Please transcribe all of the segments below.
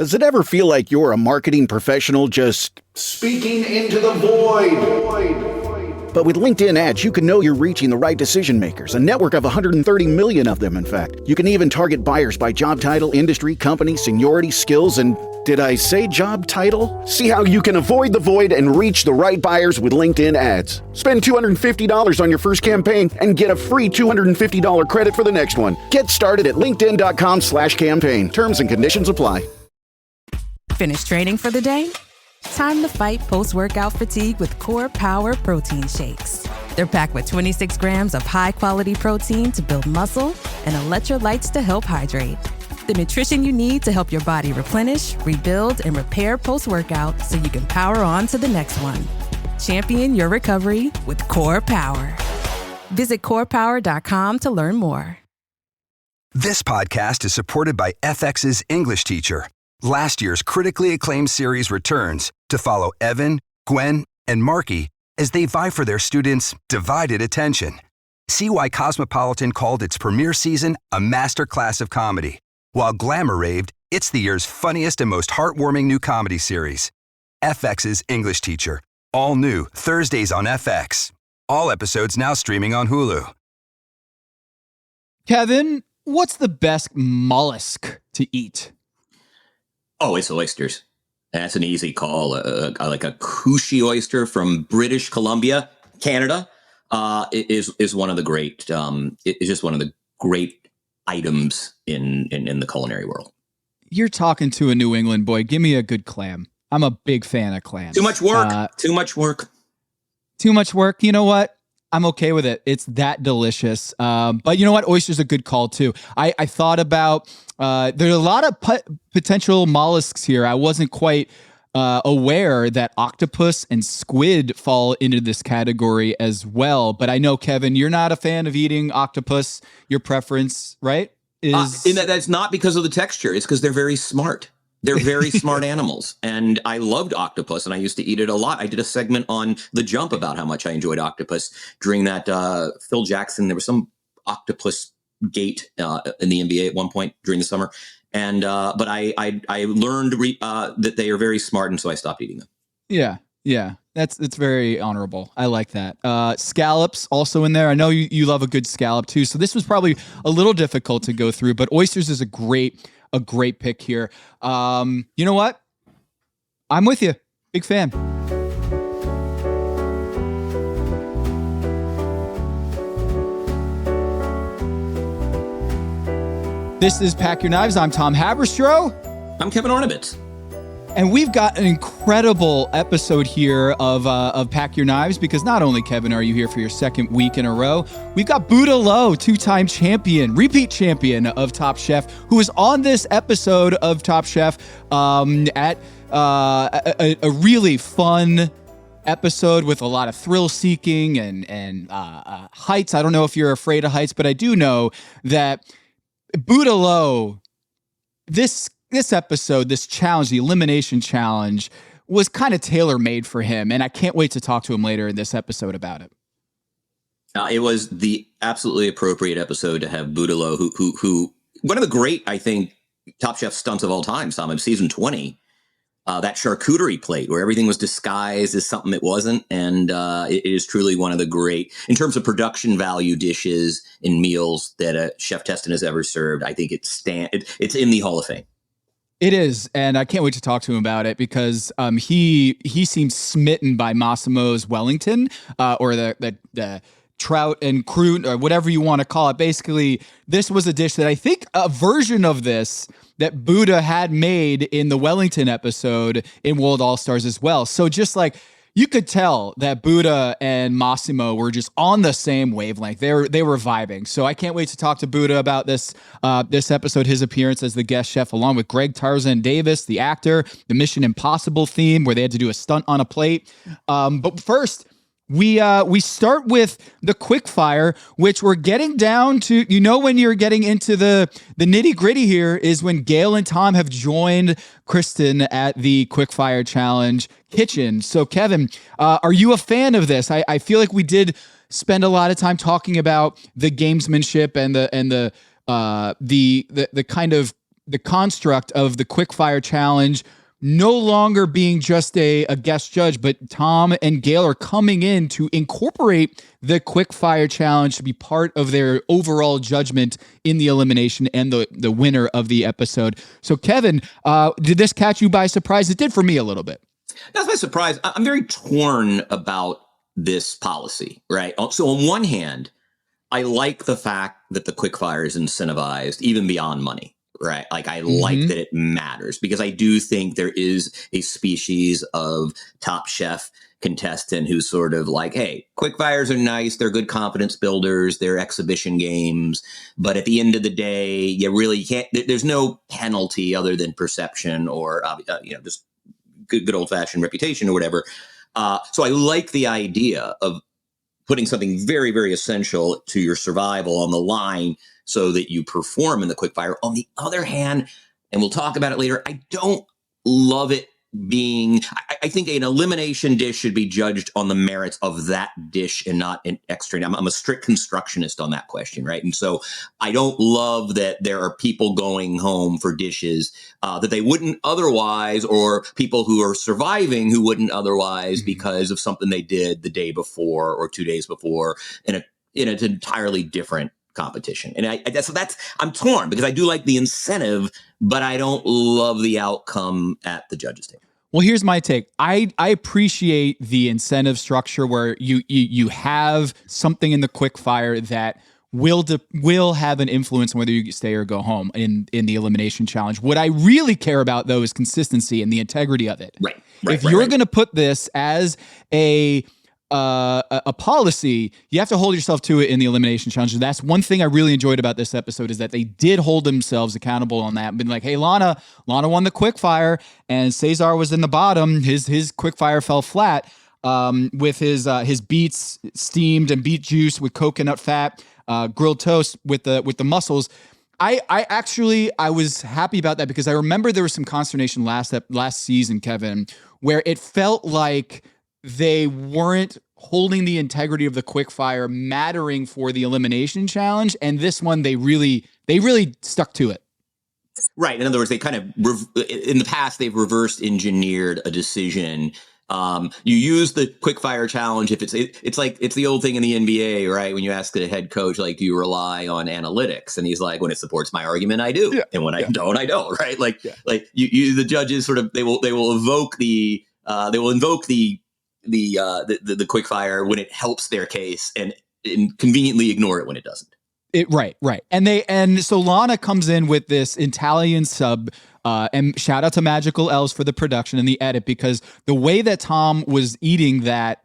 Does it ever feel like you're a marketing professional just speaking into the void? But with LinkedIn ads, you can know you're reaching the right decision makers, a network of 130 million of them, in fact. You can even target buyers by job title, industry, company, seniority, skills, and did I say job title? See how you can avoid the void and reach the right buyers with LinkedIn ads. Spend $250 on your first campaign and get a free $250 credit for the next one. Get started at linkedin.com/campaign. Terms and conditions apply. Finished training for the day? Time to fight post-workout fatigue with Core Power Protein Shakes. They're packed with 26 grams of high-quality protein to build muscle and electrolytes to help hydrate. The nutrition you need to help your body replenish, rebuild, and repair post-workout so you can power on to the next one. Champion your recovery with Core Power. Visit corepower.com to learn more. This podcast is supported by FX's English Teacher. Last year's critically acclaimed series returns to follow Evan, Gwen, and Marky as they vie for their students' divided attention. See why Cosmopolitan called its premiere season a masterclass of comedy, while Glamour raved it's the year's funniest and most heartwarming new comedy series. FX's English Teacher, all new Thursdays on FX. All episodes now streaming on Hulu. Kevin, what's the best mollusk to eat? Oh, it's oysters. That's an easy call. Like a cushy oyster from British Columbia, Canada, is one of the great. It's just one of the great items in the culinary world. You're talking to a New England boy. Give me a good clam. I'm a big fan of clams. Too much work. Too much work. Too much work. You know what? I'm okay with it. It's that delicious. But you know what? Oyster's a good call too. I thought about, there's a lot of potential mollusks here. I wasn't quite aware that octopus and squid fall into this category as well. But I know, Kevin, you're not a fan of eating octopus. Your preference, right? That's not because of the texture. It's because they're very smart. They're very smart animals. And I loved octopus, and I used to eat it a lot. I did a segment on The Jump about how much I enjoyed octopus during that Phil Jackson. There was some octopus gate in the NBA at one point during the summer. And but I learned that they are very smart, and so I stopped eating them. Yeah. It's very honorable. I like that. Scallops also in there. I know you love a good scallop too. So this was probably a little difficult to go through, but oysters is a great pick here. You know what? I'm with you. Big fan. This is Pack Your Knives. I'm Tom Haberstroh. I'm Kevin Arnovitz. And we've got an incredible episode here of Pack Your Knives, because not only, Kevin, are you here for your second week in a row, we've got Buddha Lowe, two-time champion, repeat champion of Top Chef, who is on this episode of Top Chef at a really fun episode with a lot of thrill-seeking and heights. I don't know if you're afraid of heights, but I do know that Buddha Lowe, this episode, this challenge, the elimination challenge, was kind of tailor-made for him, and I can't wait to talk to him later in this episode about it. It was the absolutely appropriate episode to have Buddha Lowe, who one of the great, I think, Top Chef stunts of all time, Sam, of season 20, that charcuterie plate where everything was disguised as something it wasn't, and it is truly one of the great, in terms of production value, dishes and meals that Chef Teston has ever served. I think it's in the Hall of Fame. It is, and I can't wait to talk to him about it, because he seems smitten by Massimo's Wellington, or the trout and croute, or whatever you want to call it. Basically, this was a dish that I think a version of this that Buddha had made in the Wellington episode in World All-Stars as well. So just like, you could tell that Buddha and Massimo were just on the same wavelength. They were vibing. So I can't wait to talk to Buddha about this episode, his appearance as the guest chef, along with Greg Tarzan Davis, the actor, the Mission Impossible theme where they had to do a stunt on a plate. But first, we start with the quickfire, which we're getting down to. You know, when you're getting into the nitty gritty here is when Gail and Tom have joined Kristen at the quickfire challenge kitchen. So Kevin, are you a fan of this? I feel like we did spend a lot of time talking about the gamesmanship and the kind of the construct of the Quickfire Challenge no longer being just a guest judge, but Tom and Gail are coming in to incorporate the Quickfire Challenge to be part of their overall judgment in the elimination and the winner of the episode. So, Kevin, did this catch you by surprise? It did for me a little bit. That's my surprise. I'm very torn about this policy, right? So on one hand, I like the fact that the Quickfire is incentivized even beyond money. Right. Like I like that it matters because I do think there is a species of Top Chef contestant who's sort of like, hey, Quickfires are nice. They're good confidence builders. They're exhibition games. But at the end of the day, you really can't. There's no penalty other than perception or, just good old fashioned reputation or whatever. So I like the idea of putting something very, very essential to your survival on the line so that you perform in the Quickfire. On the other hand, and we'll talk about it later, I don't love it being, I think an elimination dish should be judged on the merits of that dish and not an extra. I'm a strict constructionist on that question, right? And so I don't love that there are people going home for dishes that they wouldn't otherwise, or people who are surviving who wouldn't otherwise because of something they did the day before or 2 days before in an entirely different competition. And I'm torn because I do like the incentive, but I don't love the outcome at the judges' table. Well, here's my take. I appreciate the incentive structure where you have something in the Quickfire that will have an influence on whether you stay or go home in the elimination challenge. What I really care about, though, is consistency and the integrity of it. Right. If you're going to put this as a policy, you have to hold yourself to it in the elimination challenge. And that's one thing I really enjoyed about this episode is that they did hold themselves accountable on that and been like, hey, Lana won the Quickfire and Cesar was in the bottom. His Quickfire fell flat with his beets steamed and beet juice with coconut fat, grilled toast with the mussels. I was happy about that because I remember there was some consternation last season, Kevin, where it felt like they weren't holding the integrity of the Quickfire mattering for the elimination challenge. And this one, they really stuck to it. Right. In other words, they kind of, in the past, they've reverse engineered a decision. You use the Quickfire challenge if it's the old thing in the NBA, right? When you ask the head coach, like, do you rely on analytics? And he's like, when it supports my argument, I do. Yeah. And when I don't, I don't. Right. The judges sort of, they will invoke the Quickfire when it helps their case and conveniently ignore it when it doesn't. Right. And so Lana comes in with this Italian sub, and shout out to Magical Elves for the production and the edit, because the way that Tom was eating that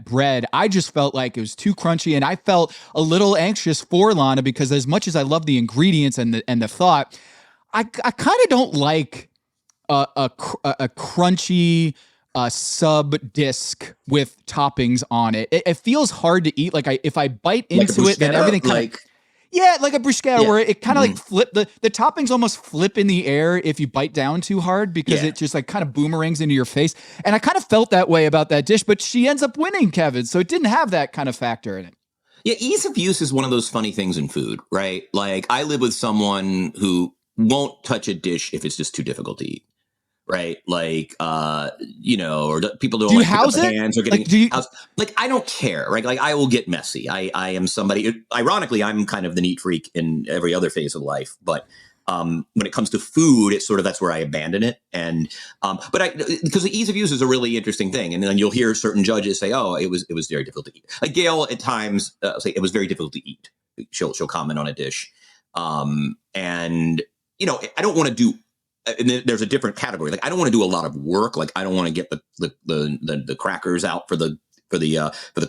bread, I just felt like it was too crunchy, and I felt a little anxious for Lana because as much as I love the ingredients and the thought, I kind of don't like a crunchy sub disc with toppings on it. It feels hard to eat. Like if I bite into it, then everything kind of, like a bruschetta, where it kind of like flip the toppings almost flip in the air if you bite down too hard because it just like kind of boomerangs into your face. And I kind of felt that way about that dish, but she ends up winning, Kevin. So it didn't have that kind of factor in it. Yeah, ease of use is one of those funny things in food, right? Like I live with someone who won't touch a dish if it's just too difficult to eat. Right. Like, or people don't house it? Hands or getting house. Like, I don't care. Right. Like, I will get messy. I am somebody, ironically, I'm kind of the neat freak in every other phase of life. But when it comes to food, it's sort of, that's where I abandon it. And, because the ease of use is a really interesting thing. And then you'll hear certain judges say, oh, it was very difficult to eat. Like Gail at times say it was very difficult to eat. She'll comment on a dish. I don't want to do, and there's a different category. Like I don't want to do a lot of work. Like I don't want to get the crackers out for the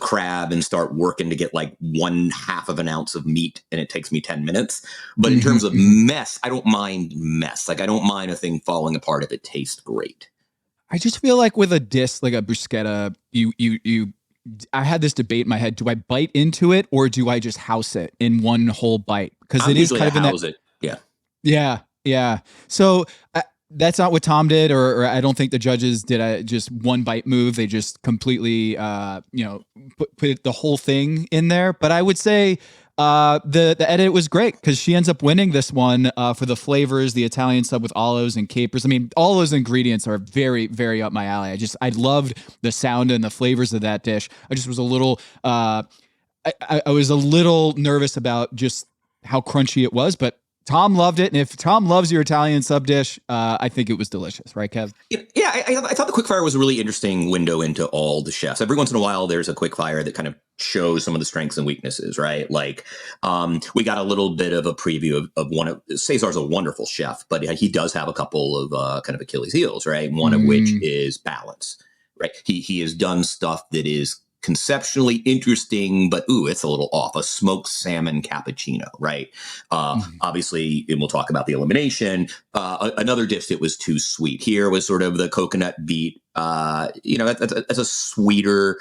crab and start working to get like 1/2 of an ounce of meat, and it takes me 10 minutes. But in terms of mess, I don't mind mess. Like I don't mind a thing falling apart if it tastes great. I just feel like with a disc like a bruschetta, I had this debate in my head: do I bite into it or do I just house it in one whole bite? Because it is kind of house it. Yeah. Yeah. Yeah. So that's not what Tom did, or I don't think the judges did just one bite move. They just completely, put the whole thing in there. But I would say The edit was great because she ends up winning this one for the flavors, the Italian sub with olives and capers. I mean, all those ingredients are very, very up my alley. I loved the sound and the flavors of that dish. I just was a little, I was a little nervous about just how crunchy it was, but Tom loved it. And if Tom loves your Italian sub dish, I think it was delicious. Right, Kev? Yeah, I thought the Quickfire was a really interesting window into all the chefs. Every once in a while, there's a Quickfire that kind of shows some of the strengths and weaknesses, right? Like we got a little bit of a preview of one of Cesar's a wonderful chef, but he does have a couple of kind of Achilles heels, right? One of which is balance, right? He has done stuff that is conceptually interesting, but it's a little off. A smoked salmon cappuccino, right? Obviously, and we'll talk about the elimination. Another dish that was too sweet here was sort of the coconut beet. That's a sweeter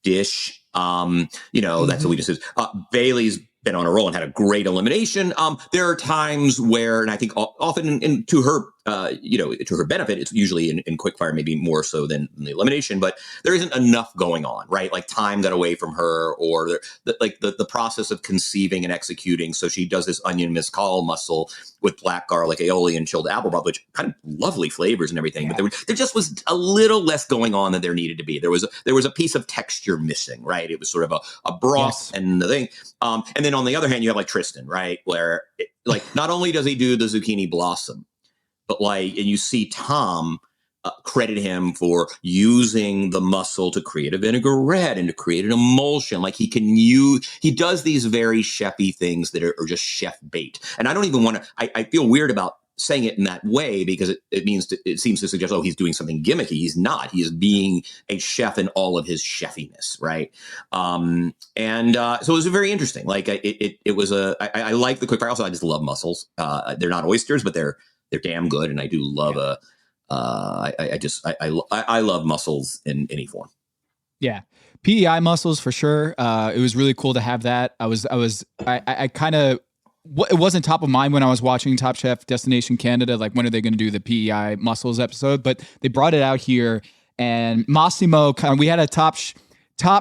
dish. That's what we just said. Bailey's been on a roll and had a great elimination. There are times where, and I think often to her, to her benefit, it's usually in Quickfire, maybe more so than the elimination, but there isn't enough going on, right? Like time got away from her, or the process of conceiving and executing. So she does this onion mezcal mussel with black garlic aioli and chilled apple broth, which kind of lovely flavors and everything. Yeah. But there just was a little less going on than there needed to be. There was a piece of texture missing, right? It was sort of a broth and the thing. And then on the other hand, you have like Tristen, right? Where not only does he do the zucchini blossom, but and you see Tom credit him for using the mussel to create a vinaigrette and to create an emulsion. Like he does these very chefy things that are just chef bait. And I don't even want to, I feel weird about saying it in that way because it seems to suggest, he's doing something gimmicky. He's not. He is being a chef in all of his chefiness, right? So it was very interesting. Like it was I like the Quickfire. Also, I just love mussels. They're not oysters, but they're damn good, and I do love I love mussels in any form. Yeah, PEI mussels for sure. It was really cool to have that. I kind of. It wasn't top of mind when I was watching Top Chef Destination Canada, like when are they going to do the PEI mussels episode, but they brought it out here, and Massimo, we had a top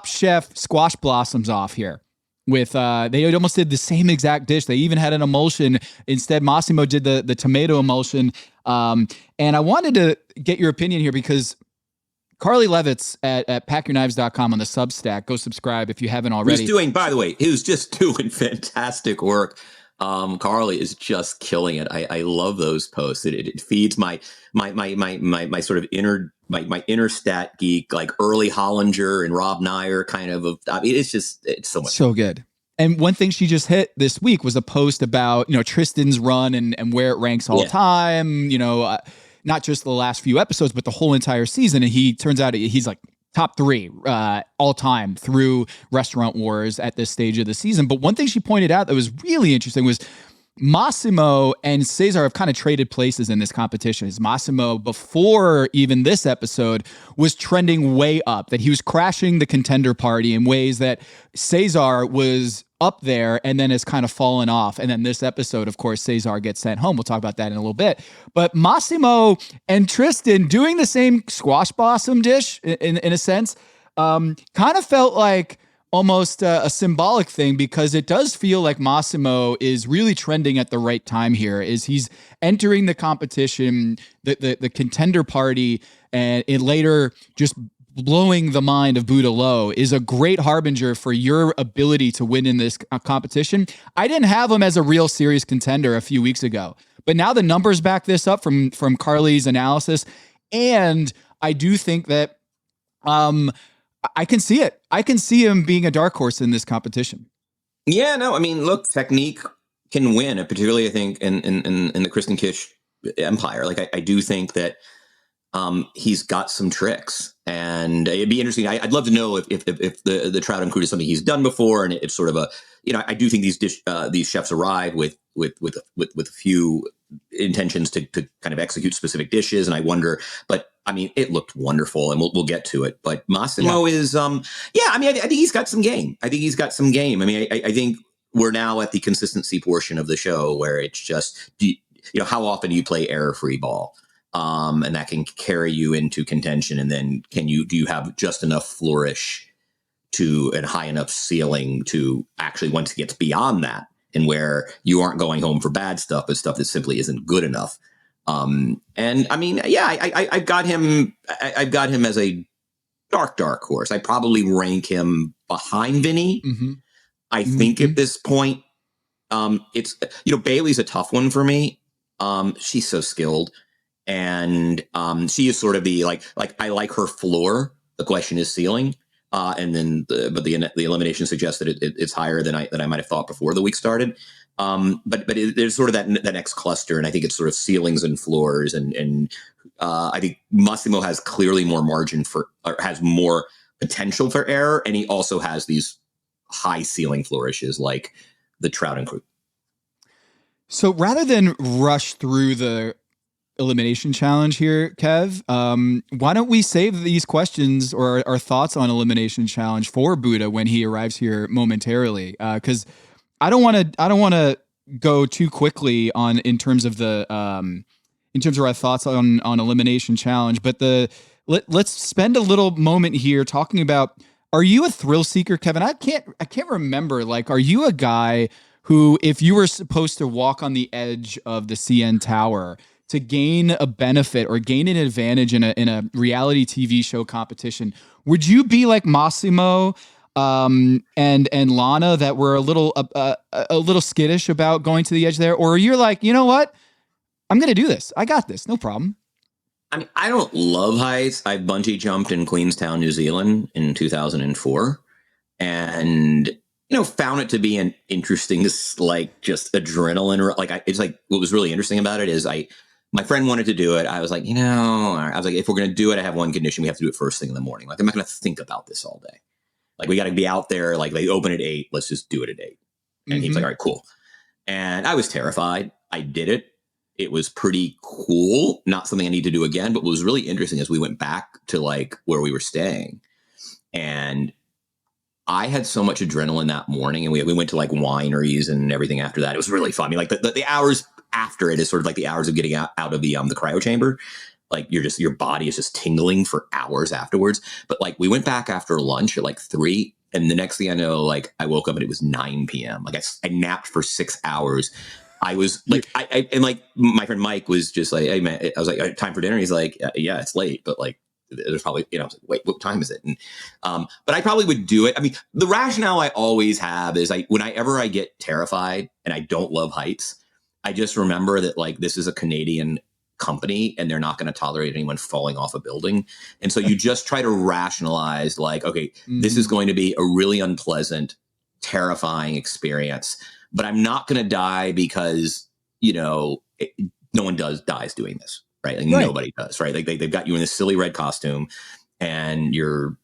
chef squash blossoms off here with, they almost did the same exact dish. They even had an emulsion. Instead, Massimo did the tomato emulsion. And I wanted to get your opinion here because Carly Levitz at packyourknives.com on the Substack, go subscribe if you haven't already. By the way, he was just doing fantastic work. Carly is just killing it. I love those posts. It feeds my sort of inner stat geek, like early Hollinger and Rob Nyer kind of. It's so much. So good. And one thing she just hit this week was a post about, Tristen's run and where it ranks all time, not just the last few episodes, but the whole entire season. And he turns out he's like top 3 all time through Restaurant Wars at this stage of the season. But one thing she pointed out that was really interesting was Massimo and Cesar have kind of traded places in this competition. As Massimo, before even this episode, was trending way up, that he was crashing the contender party in ways that Cesar was up there and then has kind of fallen off. And then this episode, of course, Cesar gets sent home. We'll talk about that in a little bit. But Massimo and Tristen doing the same squash blossom dish in a sense, kind of felt like almost a symbolic thing, because it does feel like Massimo is really trending at the right time here. Is he's entering the competition, the contender party, and it later just blowing the mind of Boudreaux is a great harbinger for your ability to win in this competition. I didn't have him as a real serious contender a few weeks ago, but now the numbers back this up from Carly's analysis, and I do think that I can see it. I can see him being a dark horse in this competition. Yeah, no, I mean, look, technique can win, particularly I think in the Kristen Kish empire. Like I do think that he's got some tricks, and it'd be interesting. I'd love to know if the trout and crude is something he's done before, and it's sort of a, I do think these chefs arrive with a few intentions to kind of execute specific dishes, and I wonder, but I mean, it looked wonderful, and we'll get to it. But Massimo is, I mean, I think he's got some game. I mean, I think we're now at the consistency portion of the show where it's just, how often do you play error-free ball? And that can carry you into contention. And then do you have just enough flourish to a high enough ceiling to actually, once it gets beyond that, and where you aren't going home for bad stuff, but stuff that simply isn't good enough. And I mean, yeah, I've got him as a dark horse. I probably rank him behind Vinny. Mm-hmm. I think at this point, it's, Bailey's a tough one for me. She's so skilled, and she is sort of the like I like her floor. The question is ceiling. And then the elimination suggests that it's higher than I might have thought before the week started. But there's sort of that next cluster, and I think it's sort of ceilings and floors, and I think Massimo has clearly more margin has more potential for error, and he also has these high ceiling flourishes like the Trout and Crew. So rather than rush through the elimination challenge here, Kev, why don't we save these questions or our thoughts on elimination challenge for Buddha when he arrives here momentarily? Because I don't want to go too quickly in terms of our thoughts on elimination challenge, but let's spend a little moment here talking about, are you a thrill seeker, Kevin? I can't remember. Like, are you a guy who, if you were supposed to walk on the edge of the CN Tower to gain a benefit or gain an advantage in a reality TV show competition, would you be like Massimo and Lana, that were a little skittish about going to the edge there? Or you're like, you know what? I'm going to do this. I got this. No problem. I mean, I don't love heights. I bungee jumped in Queenstown, New Zealand in 2004, and found it to be an interesting, like, just adrenaline. It's like, what was really interesting about it is my friend wanted to do it. I was like, if we're going to do it, I have one condition. We have to do it first thing in the morning. Like, I'm not going to think about this all day. Like, we got to be out there. Like, they open at 8. Let's just do it at 8. And he was like, all right, cool. And I was terrified. I did it. It was pretty cool. Not something I need to do again. But what was really interesting is we went back to like where we were staying, and I had so much adrenaline that morning, and we went to like wineries and everything after that. It was really fun. I mean, like the hours after it is sort of like the hours of getting out of the cryo chamber. Like, your body is just tingling for hours afterwards. But like, we went back after lunch at like 3, and the next thing I know, like, I woke up and it was 9 p.m. Like, I napped for 6 hours. I was like, and like my friend Mike was just like, hey man, I was like, time for dinner. He's like, yeah, it's late, but like, there's probably, I was like, wait, what time is it? And, but I probably would do it. I mean, the rationale I always have is whenever I get terrified and I don't love heights, I just remember that like, this is a Canadian company and they're not going to tolerate anyone falling off a building. And so you just try to rationalize like, okay, this is going to be a really unpleasant, terrifying experience, but I'm not going to die because, no one dies doing this. Right. Like, nobody does. Right. Like they've got you in this silly red costume and your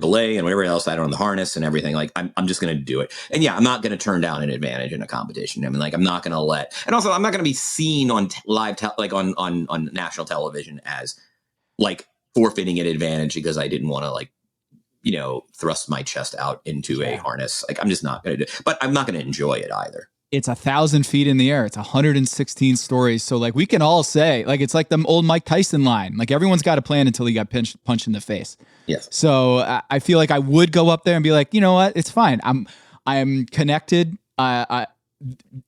belay and whatever else I don't know, the harness and everything. Like, I'm just going to do it. And yeah, I'm not going to turn down an advantage in a competition. I mean, like, I'm not going to and also I'm not going to be seen on on national television as like forfeiting an advantage because I didn't want to like, thrust my chest out into a harness. Like, I'm just not going to do it, but I'm not going to enjoy it either. It's 1,000 feet in the air. It's 116 stories. So like, we can all say, like, it's like the old Mike Tyson line. Like, everyone's got a plan until he got punched in the face. Yes. So I feel like I would go up there and be like, you know what? It's fine. I'm connected. The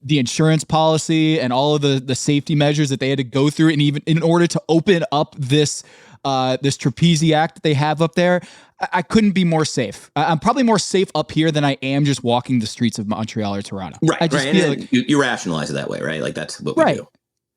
insurance policy and all of the safety measures that they had to go through, and even in order to open up this trapeziac that they have up there, I couldn't be more safe. I'm probably more safe up here than I am just walking the streets of Montreal or Toronto. Right. I just feel like you rationalize it that way, right? Like, that's what we do.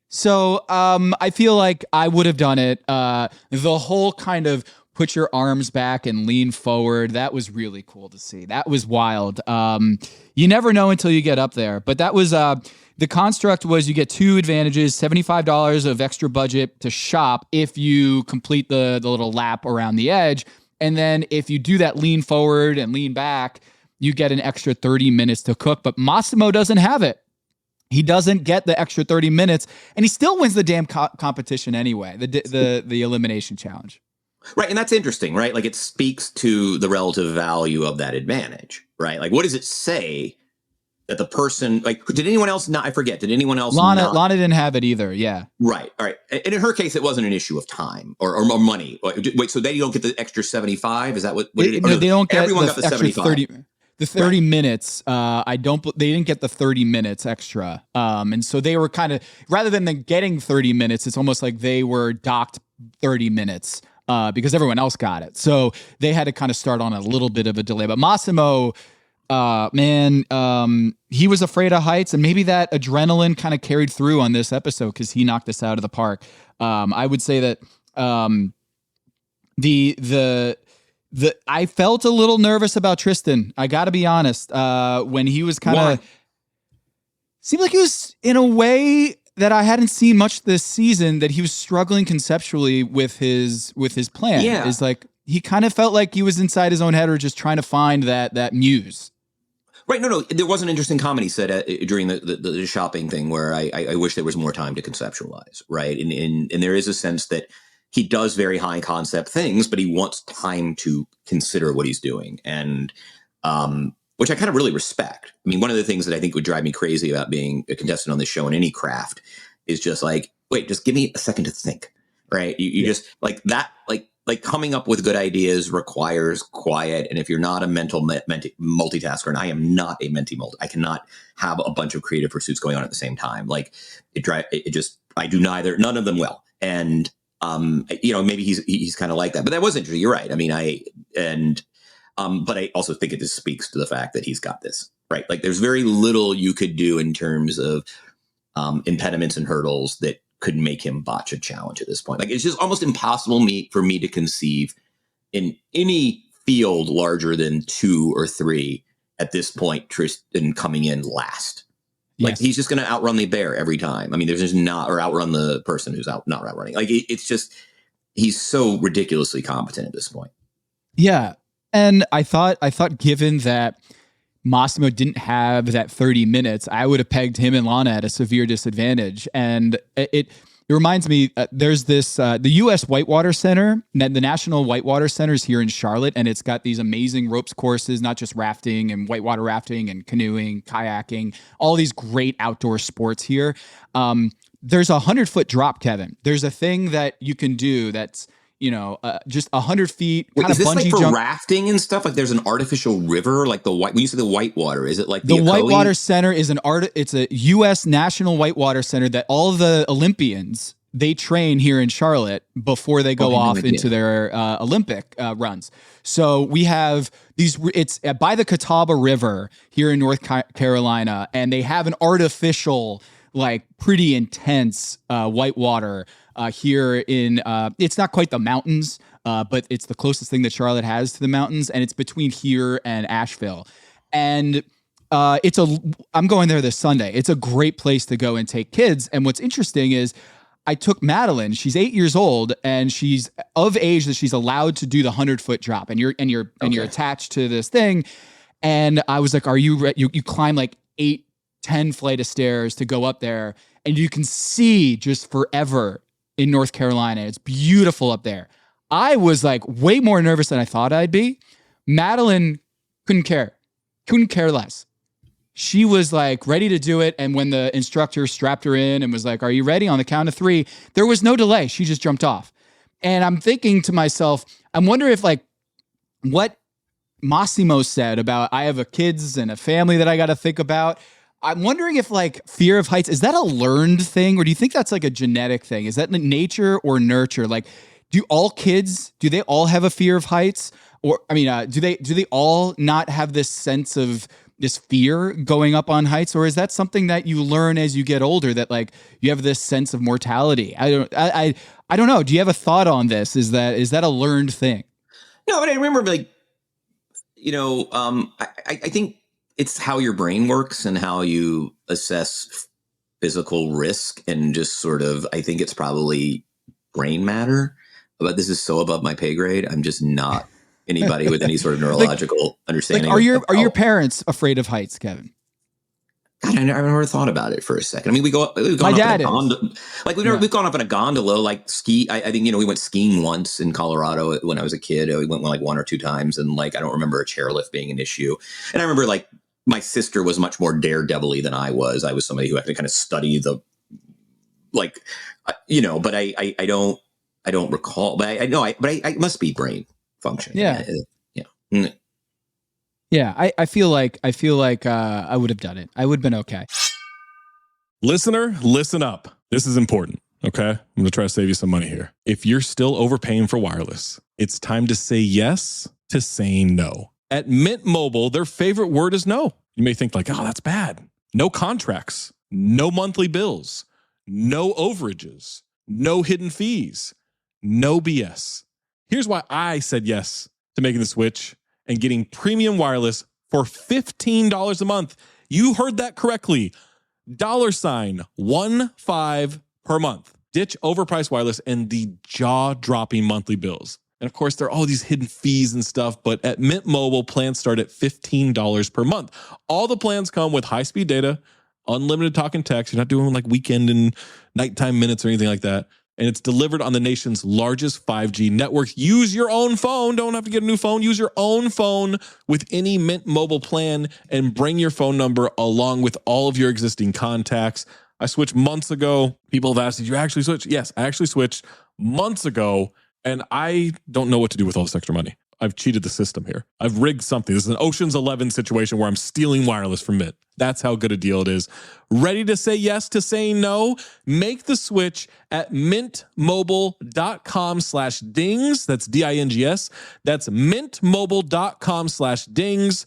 So I feel like I would have done it. The whole kind of put your arms back and lean forward, that was really cool to see. That was wild. You never know until you get up there. But that was the construct was you get 2 advantages, $75 of extra budget to shop if you complete the little lap around the edge. And then if you do that lean forward and lean back, you get an extra 30 minutes to cook. But Massimo doesn't have it. He doesn't get the extra 30 minutes, and he still wins the damn competition anyway, the elimination challenge. Right, and that's interesting, right? Like, it speaks to the relative value of that advantage, right? Like, what does it say that the person, like, did anyone else not, I forget, did anyone else Lana didn't have it either. Yeah. Right. All right. And in her case, it wasn't an issue of time or money. Wait, so they don't get the extra 75? Is that what they don't get everyone the got the extra 75? 30. The 30 minutes, they didn't get the 30 minutes extra. And so they were kind of, rather than getting 30 minutes, it's almost like they were docked 30 minutes because everyone else got it. So they had to kind of start on a little bit of a delay. But Massimo, he was afraid of heights, and maybe that adrenaline kind of carried through on this episode because he knocked us out of the park. I would say that I felt a little nervous about Tristen. I got to be honest. When he was kind of seemed like he was in a way that I hadn't seen much this season, that he was struggling conceptually with his plan. Yeah. It's like he kind of felt like he was inside his own head or just trying to find that muse. Right. No. There was an interesting comment he said during the shopping thing where I wish there was more time to conceptualize. Right. And there is a sense that he does very high concept things, but he wants time to consider what he's doing. And which I kind of really respect. I mean, one of the things that I think would drive me crazy about being a contestant on this show in any craft is just like, wait, just give me a second to think. Right. You just like that, like coming up with good ideas requires quiet. And if you're not a mental multitasker, and I am not a I cannot have a bunch of creative pursuits going on at the same time. Like I do neither, none of them well. And, maybe he's kind of like that, but that was interesting. You're right. I mean, but I also think it just speaks to the fact that he's got this, right? Like there's very little you could do in terms of, impediments and hurdles that could make him botch a challenge at this point. Like it's just almost impossible for me to conceive in any field larger than 2 or 3 at this point, Tristen coming in last. Like he's just going to outrun the bear every time. I mean, there's just or outrun the person who's not outrunning. Like it's just, he's so ridiculously competent at this point. Yeah. And I thought given that Massimo didn't have that 30 minutes, I would have pegged him and Lana at a severe disadvantage. And it reminds me, there's this, the U.S. Whitewater Center, the National Whitewater Center is here in Charlotte, and it's got these amazing ropes courses, not just rafting and whitewater rafting and canoeing, kayaking, all these great outdoor sports here. There's a 100-foot drop, Kevin. There's a thing that you can do that's, just 100 feet. Wait, is this like for jump. rafting and stuff? Like there's an artificial river, like when you say the whitewater, is it like the Whitewater Center is it's a U.S. National Whitewater Center that all of the Olympians, they train here in Charlotte before they go off into their Olympic runs. So we have it's by the Catawba River here in North Carolina, and they have an artificial, like pretty intense whitewater here in, it's not quite the mountains, but it's the closest thing that Charlotte has to the mountains, and it's between here and Asheville. And I'm going there this Sunday. It's a great place to go and take kids. And what's interesting is I took Madeline. She's 8 years old, and she's of age that she's allowed to do the 100-foot drop. And you're attached to this thing. And I was like, "Are you ready?" You climb like 8-10 flight of stairs to go up there, and you can see just forever in North Carolina. It's beautiful up there. I was like way more nervous than I thought I'd be. Madeline couldn't care less. She was like ready to do it. And when the instructor strapped her in and was like, "Are you ready?" on the count of 3, there was no delay. She just jumped off. And I'm thinking to myself, I'm wondering if like what Massimo said about, I have kids and a family that I got to think about. I'm wondering if like fear of heights, is that a learned thing, or do you think that's like a genetic thing? Is that nature or nurture? Like, do they all have a fear of heights? Or, I mean, do they all not have this sense of this fear going up on heights? Or is that something that you learn as you get older, that like you have this sense of mortality? I don't know. Do you have a thought on this? Is that a learned thing? No, but I remember like, I think it's how your brain works and how you assess physical risk, and just sort of, I think it's probably brain matter. But this is so above my pay grade. I'm just not anybody with any sort of neurological understanding. Like, are your parents afraid of heights, Kevin? God, I never thought about it for a second. I mean, we've gone up in a gondola, like ski. I think, we went skiing once in Colorado when I was a kid. We went like 1 or 2 times, and like I don't remember a chairlift being an issue. And I remember like my sister was much more daredevil-y than I was. I was somebody who had to kind of study the, like, but I don't recall, but I know, but I must be brain functioning. Yeah. Yeah. I feel like I would have done it. I would have been okay. Listener, listen up. This is important. Okay. I'm going to try to save you some money here. If you're still overpaying for wireless, it's time to say yes to saying no. At Mint Mobile, their favorite word is no. You may think like, oh, that's bad. No contracts, no monthly bills, no overages, no hidden fees, no BS. Here's why I said yes to making the switch and getting premium wireless for $15 a month. You heard that correctly. $15 per month. Ditch overpriced wireless and the jaw-dropping monthly bills. And of course, there are all these hidden fees and stuff, but at Mint Mobile, plans start at $15 per month. All the plans come with high-speed data, unlimited talk and text. You're not doing like weekend and nighttime minutes or anything like that. And it's delivered on the nation's largest 5G network. Use your own phone. Don't have to get a new phone. Use your own phone with any Mint Mobile plan and bring your phone number along with all of your existing contacts. I switched months ago. People have asked, did you actually switch? Yes, I actually switched months ago, and I don't know what to do with all this extra money. I've cheated the system here. I've rigged something. This is an Ocean's 11 situation where I'm stealing wireless from Mint. That's how good a deal it is. Ready to say yes to saying no? Make the switch at mintmobile.com/dings. That's D-I-N-G-S. That's mintmobile.com/dings.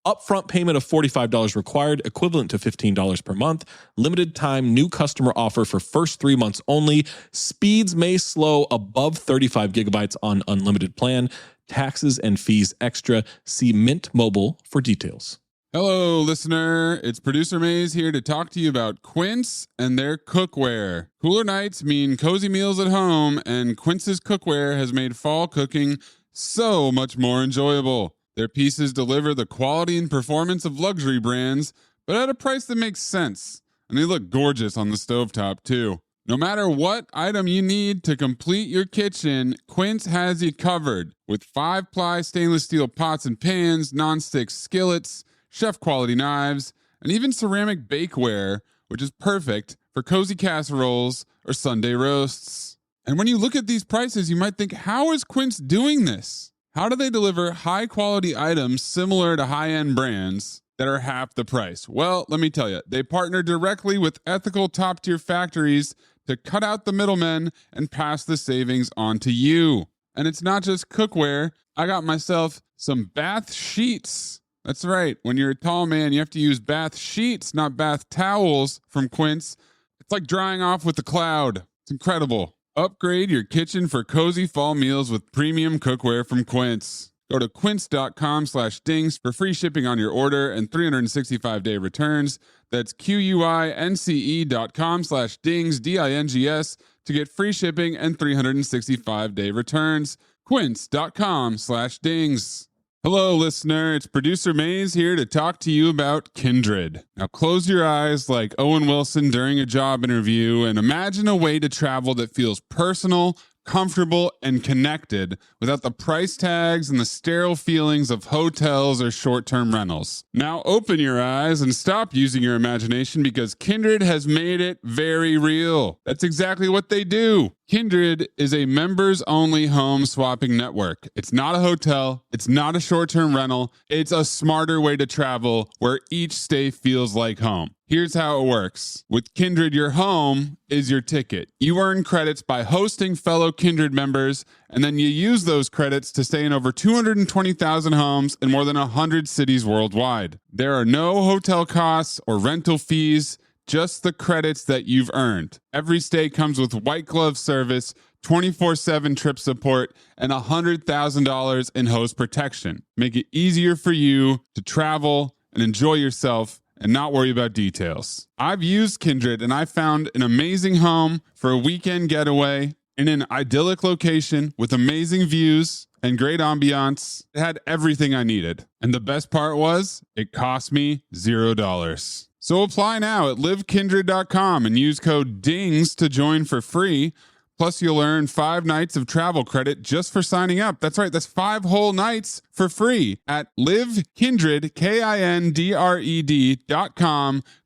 Upfront payment of $45 required, equivalent to $15 per month. Limited time new customer offer for first 3 months only. Speeds may slow above 35 gigabytes on unlimited plan. Taxes and fees extra. See Mint Mobile for details. Hello, listener. It's Producer Maze here to talk to you about Quince and their cookware. Cooler nights mean cozy meals at home, and Quince's cookware has made fall cooking so much more enjoyable. Their pieces deliver the quality and performance of luxury brands, but at a price that makes sense. And they look gorgeous on the stovetop, too. No matter what item you need to complete your kitchen, Quince has you covered. With 5-ply stainless steel pots and pans, nonstick skillets, chef-quality knives, and even ceramic bakeware, which is perfect for cozy casseroles or Sunday roasts. And when you look at these prices, you might think, how is Quince doing this? How do they deliver high-quality items similar to high-end brands that are half the price? Well, let me tell you, they partner directly with ethical top-tier factories to cut out the middlemen and pass the savings on to you. And it's not just cookware. I got myself some bath sheets. That's right. When you're a tall man, you have to use bath sheets, not bath towels from Quince. It's like drying off with the cloud. It's incredible. Upgrade your kitchen for cozy fall meals with premium cookware from Quince. Go to quince.com/dings for free shipping on your order and 365-day returns. That's QUINCE.com/dings, D-I-N-G-S, to get free shipping and 365-day returns. Quince.com/dings. Hello, listener. It's Producer Maze here to talk to you about Kindred. Now, close your eyes like Owen Wilson during a job interview and imagine a way to travel that feels personal, comfortable, and connected without the price tags and the sterile feelings of hotels or short-term rentals. Now open your eyes and stop using your imagination because Kindred has made it very real. That's exactly what they do. Kindred is a members-only home swapping network. It's not a hotel. It's not a short-term rental. It's a smarter way to travel where each stay feels like home. Here's how it works. With Kindred, your home is your ticket. You earn credits by hosting fellow Kindred members, and then you use those credits to stay in over 220,000 homes in more than 100 cities worldwide. There are no hotel costs or rental fees, just the credits that you've earned. Every stay comes with white glove service, 24/7 trip support, and $100,000 in host protection. Make it easier for you to travel and enjoy yourself and not worry about details. I've used Kindred and I found an amazing home for a weekend getaway in an idyllic location with amazing views and great ambiance. It had everything I needed. And the best part was, it cost me $0. So apply now at livekindred.com and use code DINGS to join for free. Plus, you'll earn 5 nights of travel credit just for signing up. That's right. That's 5 whole nights for free at livekindred, KINDRED.com,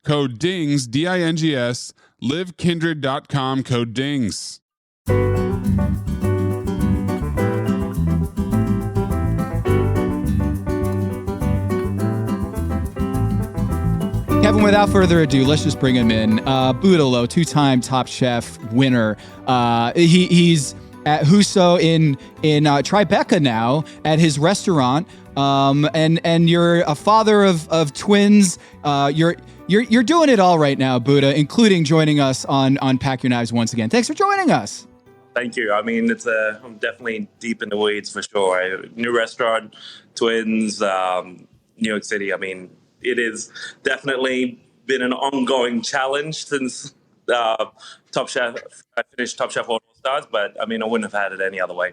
code DINGS, DINGS, livekindred.com, code DINGS. Kevin, without further ado, let's just bring him in. Boudreaux, 2-time Top Chef winner. He's at HUSO in Tribeca now at his restaurant. And you're a father of twins. You're doing it all right now, Buddha, including joining us on Pack Your Knives once again. Thanks for joining us. Thank you. I mean, I'm definitely deep in the weeds for sure. New restaurant, twins, New York City. I mean, it has definitely been an ongoing challenge since Top Chef. I finished Top Chef All Stars, but I mean, I wouldn't have had it any other way.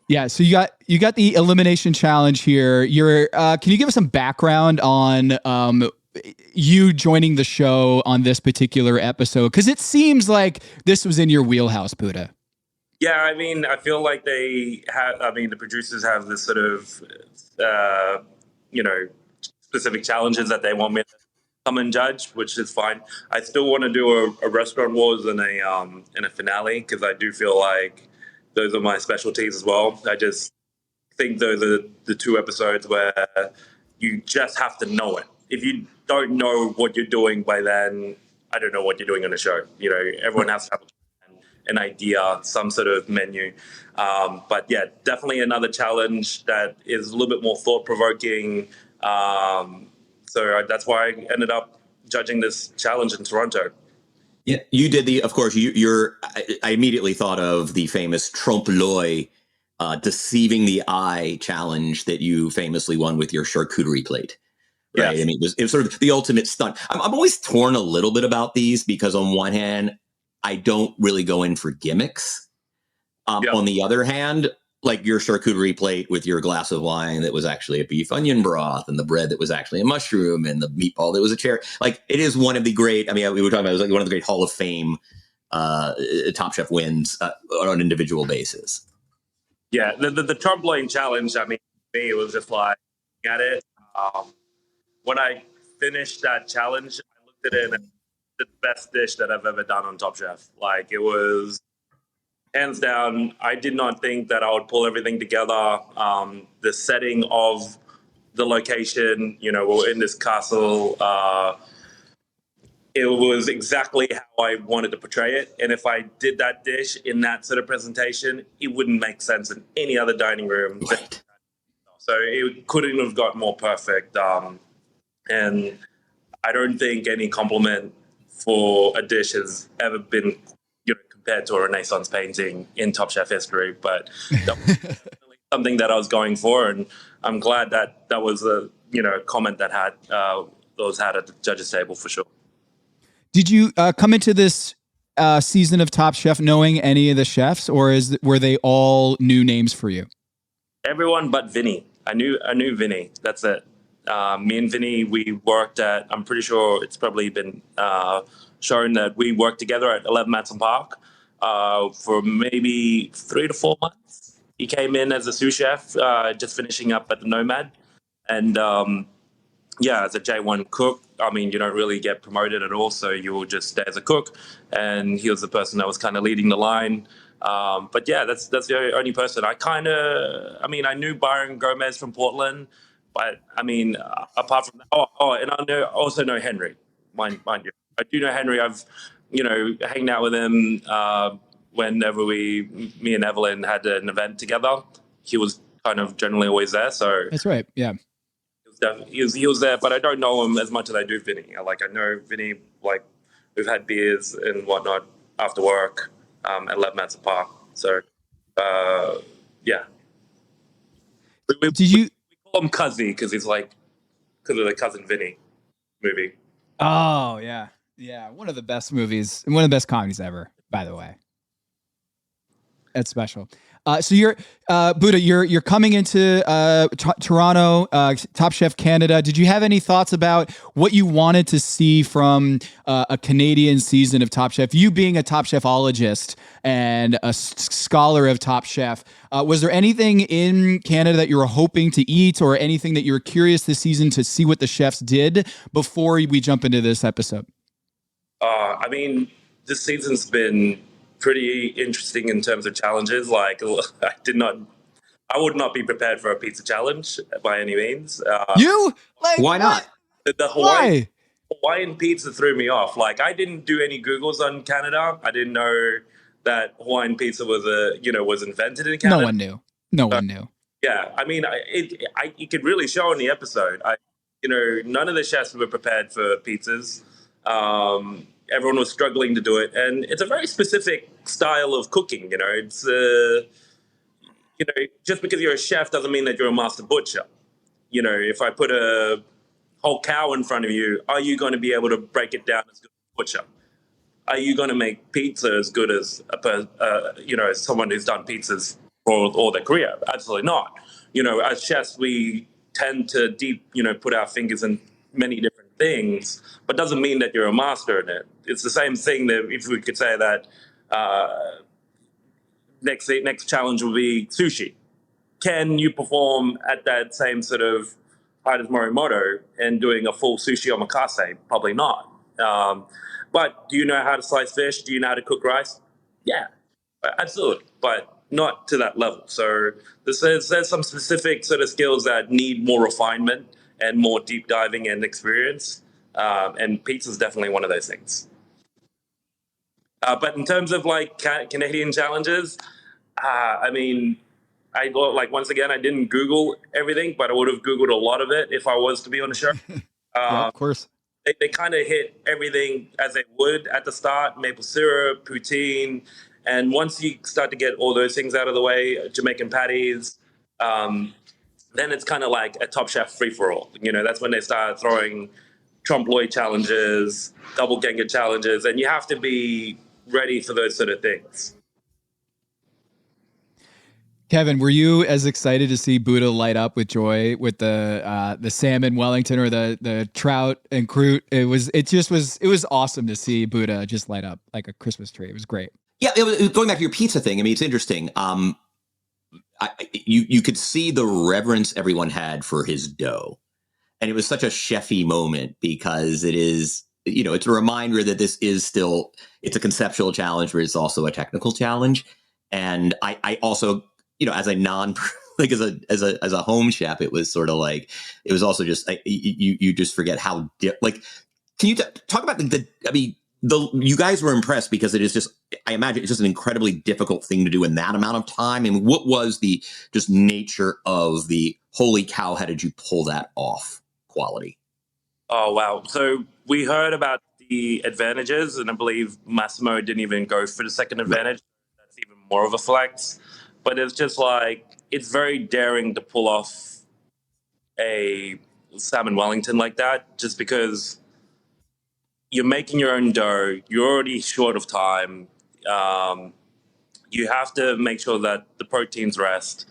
Yeah, so you got the elimination challenge here. Can you give us some background on you joining the show on this particular episode? Because it seems like this was in your wheelhouse, Buddha. Yeah, I mean, I feel like the producers have this sort of, specific challenges that they want me to come and judge, which is fine. I still want to do a restaurant wars and a finale, because I do feel like those are my specialties as well. I just think those are the 2 episodes where you just have to know it. If you don't know what you're doing by then, I don't know what you're doing on the show. You know, everyone has to have an idea, some sort of menu. But yeah, definitely another challenge that is a little bit more thought-provoking. So that's why I ended up judging this challenge in Toronto. Yeah, you did of course, I immediately thought of the famous trompe-l'oeil, deceiving the eye challenge that you famously won with your charcuterie plate. Right. Yes. I mean, it was sort of the ultimate stunt. I'm always torn a little bit about these because on one hand, I don't really go in for gimmicks. On the other hand, like your charcuterie plate with your glass of wine that was actually a beef onion broth and the bread that was actually a mushroom and the meatball that was a cherry. Like, it is one of the great, I mean, we were talking about, it was like one of the great Hall of Fame Top Chef wins on an individual basis. Yeah, the trompe-l'oeil challenge, I mean, for me, it was just like, at it. When I finished that challenge, I looked at it and the best dish that I've ever done on Top Chef. Like, it was hands down. I did not think that I would pull everything together. The setting of the location, you know, we're in this castle. It was exactly how I wanted to portray it. And if I did that dish in that sort of presentation, it wouldn't make sense in any other dining room. Right. So it couldn't have got more perfect. And I don't think any compliment for a dish has ever been, compared to a Renaissance painting in Top Chef history. But that was definitely something that I was going for, and I'm glad that was a comment that was had at the judges' table for sure. Did you come into this season of Top Chef knowing any of the chefs, or were they all new names for you? Everyone but Vinny. I knew Vinny. That's it. Me and Vinny, we worked at, I'm pretty sure it's probably been shown that we worked together at 11 Matson Park for maybe 3 to 4 months. He came in as a sous chef, just finishing up at the Nomad. And as a J1 cook, I mean, you don't really get promoted at all, so you will just stay as a cook. And he was the person that was kind of leading the line. But yeah, that's the only person. I knew Byron Gomez from Portland, but I mean, apart from that, and I also know Henry, mind you. I do know Henry. I've, hanging out with him whenever me and Evelyn had an event together. He was kind of generally always there. So that's right. Yeah. He was there, but I don't know him as much as I do Vinny. I know Vinny, we've had beers and whatnot after work at 11 Matson Park. So, yeah. We call him Cuzzy because he's because of the Cousin Vinny movie. Oh, yeah. Yeah. One of the best movies and one of the best comedies ever, by the way. That's special. So you're Buddha. You're coming into Toronto, Top Chef Canada. Did you have any thoughts about what you wanted to see from a Canadian season of Top Chef? You being a Top Chefologist and a scholar of Top Chef, was there anything in Canada that you were hoping to eat, or anything that you were curious this season to see what the chefs did before we jump into this episode? I mean, this season's been pretty interesting in terms of challenges. Like, I would not be prepared for a pizza challenge by any means. Why not? The Hawaiian pizza threw me off. Like, I didn't do any Googles on Canada. I didn't know that Hawaiian pizza was invented in Canada. No one knew. Yeah, I mean, you could really show in the episode. None of the chefs were prepared for pizzas. Everyone was struggling to do it, and it's a very specific style of cooking. It's just because you're a chef doesn't mean that you're a master butcher. If I put a whole cow in front of you, are you going to be able to break it down as good as a butcher? Are you going to make pizza as good as someone who's done pizzas for all their career? Absolutely not. As chefs, we tend to put our fingers in many different things, but doesn't mean that you're a master in it. It's the same thing that if we could say that next challenge will be sushi. Can you perform at that same sort of height as Morimoto and doing a full sushi omakase? Probably not. But do you know how to slice fish? Do you know how to cook rice? Yeah, absolutely, but not to that level. So there's some specific sort of skills that need more refinement and more deep diving and experience. And pizza is definitely one of those things. But in terms of like Canadian challenges, I mean, once again, I didn't Google everything, but I would have Googled a lot of it if I was to be on the show. Yeah, of course. They kind of hit everything as they would at the start: maple syrup, poutine, and once you start to get all those things out of the way, Jamaican patties. Then it's kind of like a Top Chef free-for-all. That's when they start throwing trompe l'oeil challenges, double Genga challenges, and you have to be ready for those sort of things. Kevin, were you as excited to see Buddha light up with joy with the salmon Wellington or the trout and croute? It was awesome to see Buddha just light up like a Christmas tree. It was great. Yeah, going back to your pizza thing. I mean, it's interesting. You could see the reverence everyone had for his dough. And it was such a chefy moment because it is, it's a reminder that this is still, it's a conceptual challenge, but it's also a technical challenge. And I also, as a as a home chef, it was sort of like, it was also just, you just forget how, can you talk about you guys were impressed because it is just, I imagine it's just an incredibly difficult thing to do in that amount of time. And what was the just nature of the holy cow, how did you pull that off quality? Oh, wow. So we heard about the advantages, and I believe Massimo didn't even go for the second advantage. That's even more of a flex. But it's just like, it's very daring to pull off a salmon Wellington like that, just because you're making your own dough. You're already short of time. You have to make sure that the proteins rest.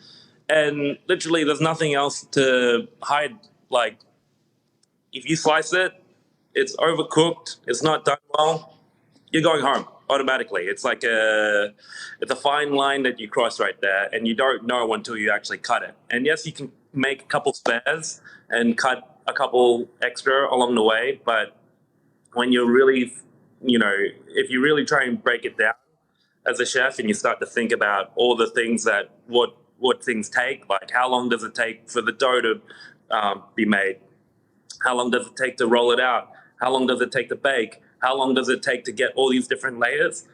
And literally, there's nothing else to hide. Like, if you slice it, it's overcooked, it's not done well, you're going home automatically. It's like it's a fine line that you cross right there, and you don't know until you actually cut it. And yes, you can make a couple spares and cut a couple extra along the way, but when you're really, if you really try and break it down as a chef and you start to think about all the things that, what things take, like how long does it take for the dough to be made? How long does it take to roll it out? How long does it take to bake? How long does it take to get all these different layers?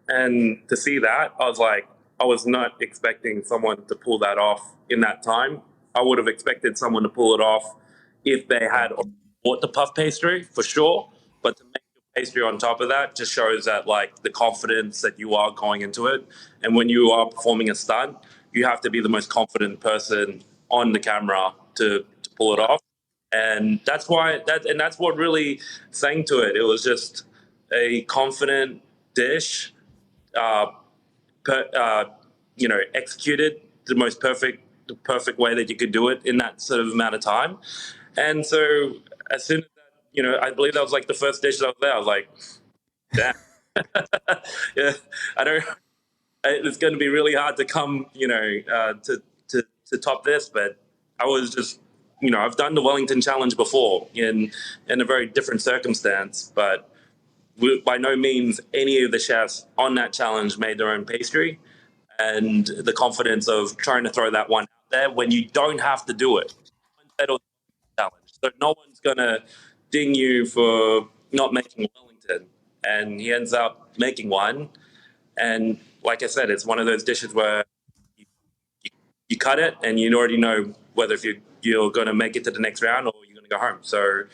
And to see that, I was not expecting someone to pull that off in that time. I would have expected someone to pull it off if they had bought the puff pastry, for sure. But to make your pastry on top of that just shows that, like, the confidence that you are going into it. And when you are performing a stunt, you have to be the most confident person on the camera to pull it off. And that's what really sang to it. It was just a confident dish, executed the perfect way that you could do it in that sort of amount of time. And so as soon as that, I believe that was like the first dish that I was there, I was like, damn. Yeah, it's going to be really hard to come, to top this, but I was just, I've done the Wellington challenge before in a very different circumstance, but by no means any of the chefs on that challenge made their own pastry, and the confidence of trying to throw that one out there when you don't have to do it. Challenge. So no one's going to ding you for not making Wellington, and he ends up making one. And like I said, it's one of those dishes where you cut it and you already know whether if you're going to make it to the next round or you're going to go home. So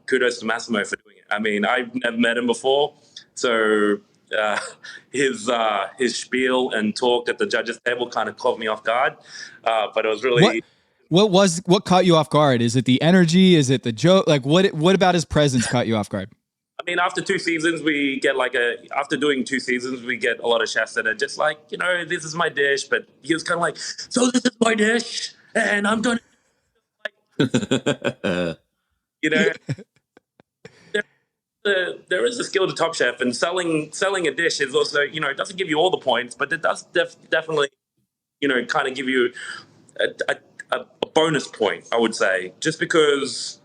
kudos to Massimo for doing it. I mean, I've never met him before, so his spiel and talk at the judges' table kind of caught me off guard. But it was really what caught you off guard? Is it the energy? Is it the joke? Like what about his presence caught you off guard? I mean, after 2 seasons, we get after doing 2 seasons, we get a lot of chefs that are just like, this is my dish. But he was kind of like, so this is my dish, and I'm going to, there is a skill to Top Chef, and selling a dish is also, it doesn't give you all the points, but it does definitely, kind of give you a bonus point, I would say, just because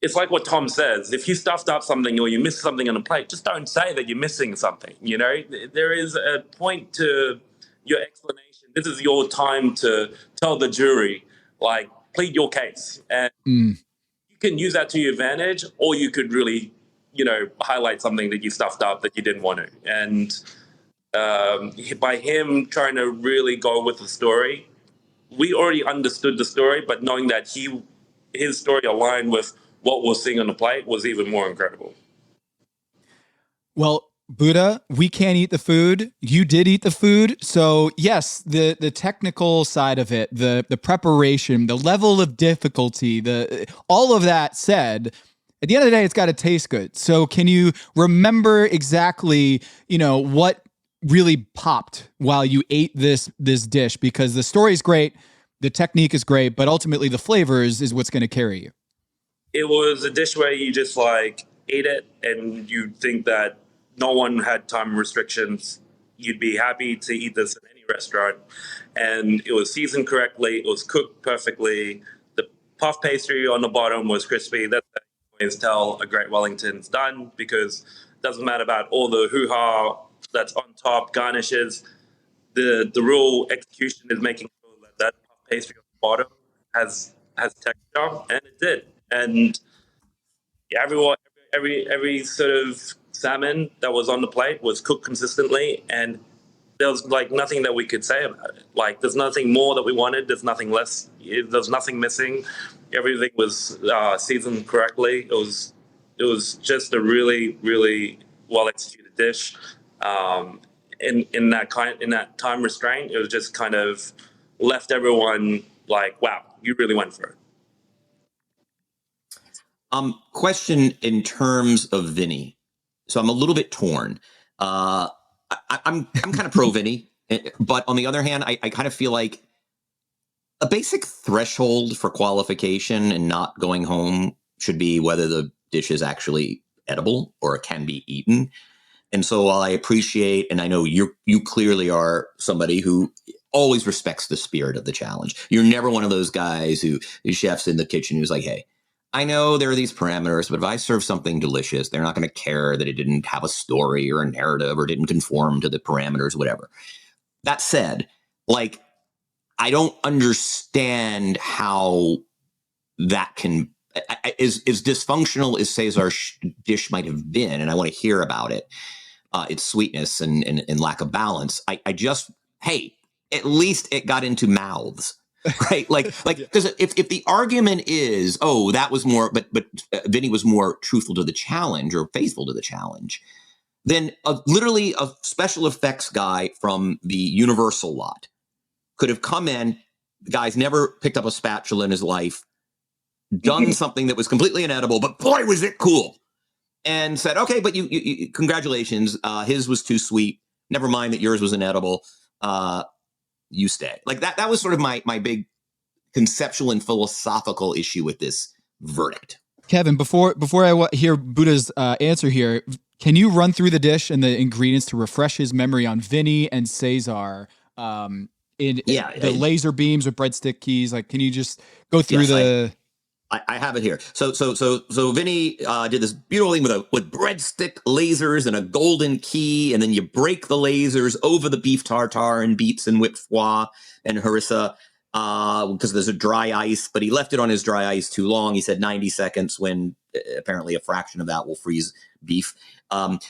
it's like what Tom says. If you stuffed up something or you missed something on a plate, just don't say that you're missing something. There is a point to your explanation. This is your time to tell the jury, plead your case. And you can use that to your advantage, or you could really, highlight something that you stuffed up that you didn't want to. And by him trying to really go with the story, we already understood the story, but knowing that his story aligned with what we're seeing on the plate was even more incredible. Well, Buddha, we can't eat the food. You did eat the food. So yes, the technical side of it, the preparation, the level of difficulty, all of that said, at the end of the day, it's got to taste good. So can you remember exactly, what really popped while you ate this dish? Because the story is great, the technique is great, but ultimately the flavors is what's going to carry you. It was a dish where you just ate it and you think that no one had time restrictions. You'd be happy to eat this in any restaurant. And it was seasoned correctly. It was cooked perfectly. The puff pastry on the bottom was crispy. That's how you always tell a great Wellington's done, because it doesn't matter about all the hoo-ha that's on top, garnishes. The real execution is making sure that puff pastry on the bottom has texture, and it did. And every sort of salmon that was on the plate was cooked consistently, and there was nothing that we could say about it. There's nothing more that we wanted. There's nothing less. There's nothing missing. Everything was seasoned correctly. It was just a really, really well executed dish. In that time restraint, it was just kind of left everyone wow, you really went for it. Question in terms of Vinny. So I'm a little bit torn. I'm kind of pro Vinny, but on the other hand, I kind of feel like a basic threshold for qualification and not going home should be whether the dish is actually edible or it can be eaten. And so while I appreciate, and I know you clearly are somebody who always respects the spirit of the challenge. You're never one of those guys who chefs in the kitchen who's like, hey, I know there are these parameters, but if I serve something delicious, they're not going to care that it didn't have a story or a narrative or didn't conform to the parameters, whatever. That said, I don't understand how that can is dysfunctional as Cesar's dish might have been, and I want to hear about it. Its sweetness and lack of balance. I just, hey, at least it got into mouths. Right, because if the argument is, oh, that was more, but Vinny was more truthful to the challenge or faithful to the challenge, then literally a special effects guy from the Universal lot could have come in. The guy's never picked up a spatula in his life, done something that was completely inedible, but boy, was it cool, and said, okay, but you congratulations, his was too sweet. Never mind that yours was inedible. you stay. Like that was sort of my big conceptual and philosophical issue with this verdict. Kevin, before I hear Buddha's answer here, can you run through the dish and the ingredients to refresh his memory on Vinny and Cesar? The laser beams with breadstick keys. Like, can you just go through I have it here. So Vinny did this beautiful thing with breadstick lasers and a golden key, and then you break the lasers over the beef tartare and beets and whipped foie and harissa because there's a dry ice, but he left it on his dry ice too long. He said 90 seconds when apparently a fraction of that will freeze beef.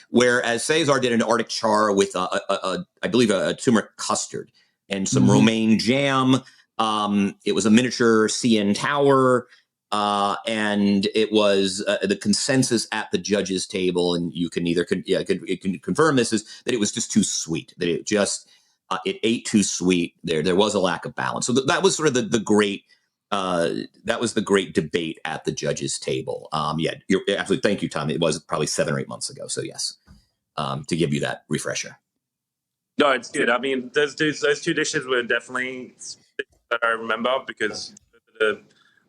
Whereas Cesar did an Arctic char with I believe a turmeric custard and some romaine jam. It was a miniature CN tower. And it was the consensus at the judges' table, and you can can confirm this, is that it was just too sweet. That it just it ate too sweet. There was a lack of balance. So that was sort of the great debate at the judges' table. You're absolutely. Thank you, Tom. It was probably 7 or 8 months ago. So yes, to give you that refresher. No, it's good. I mean, those two dishes were definitely that I remember because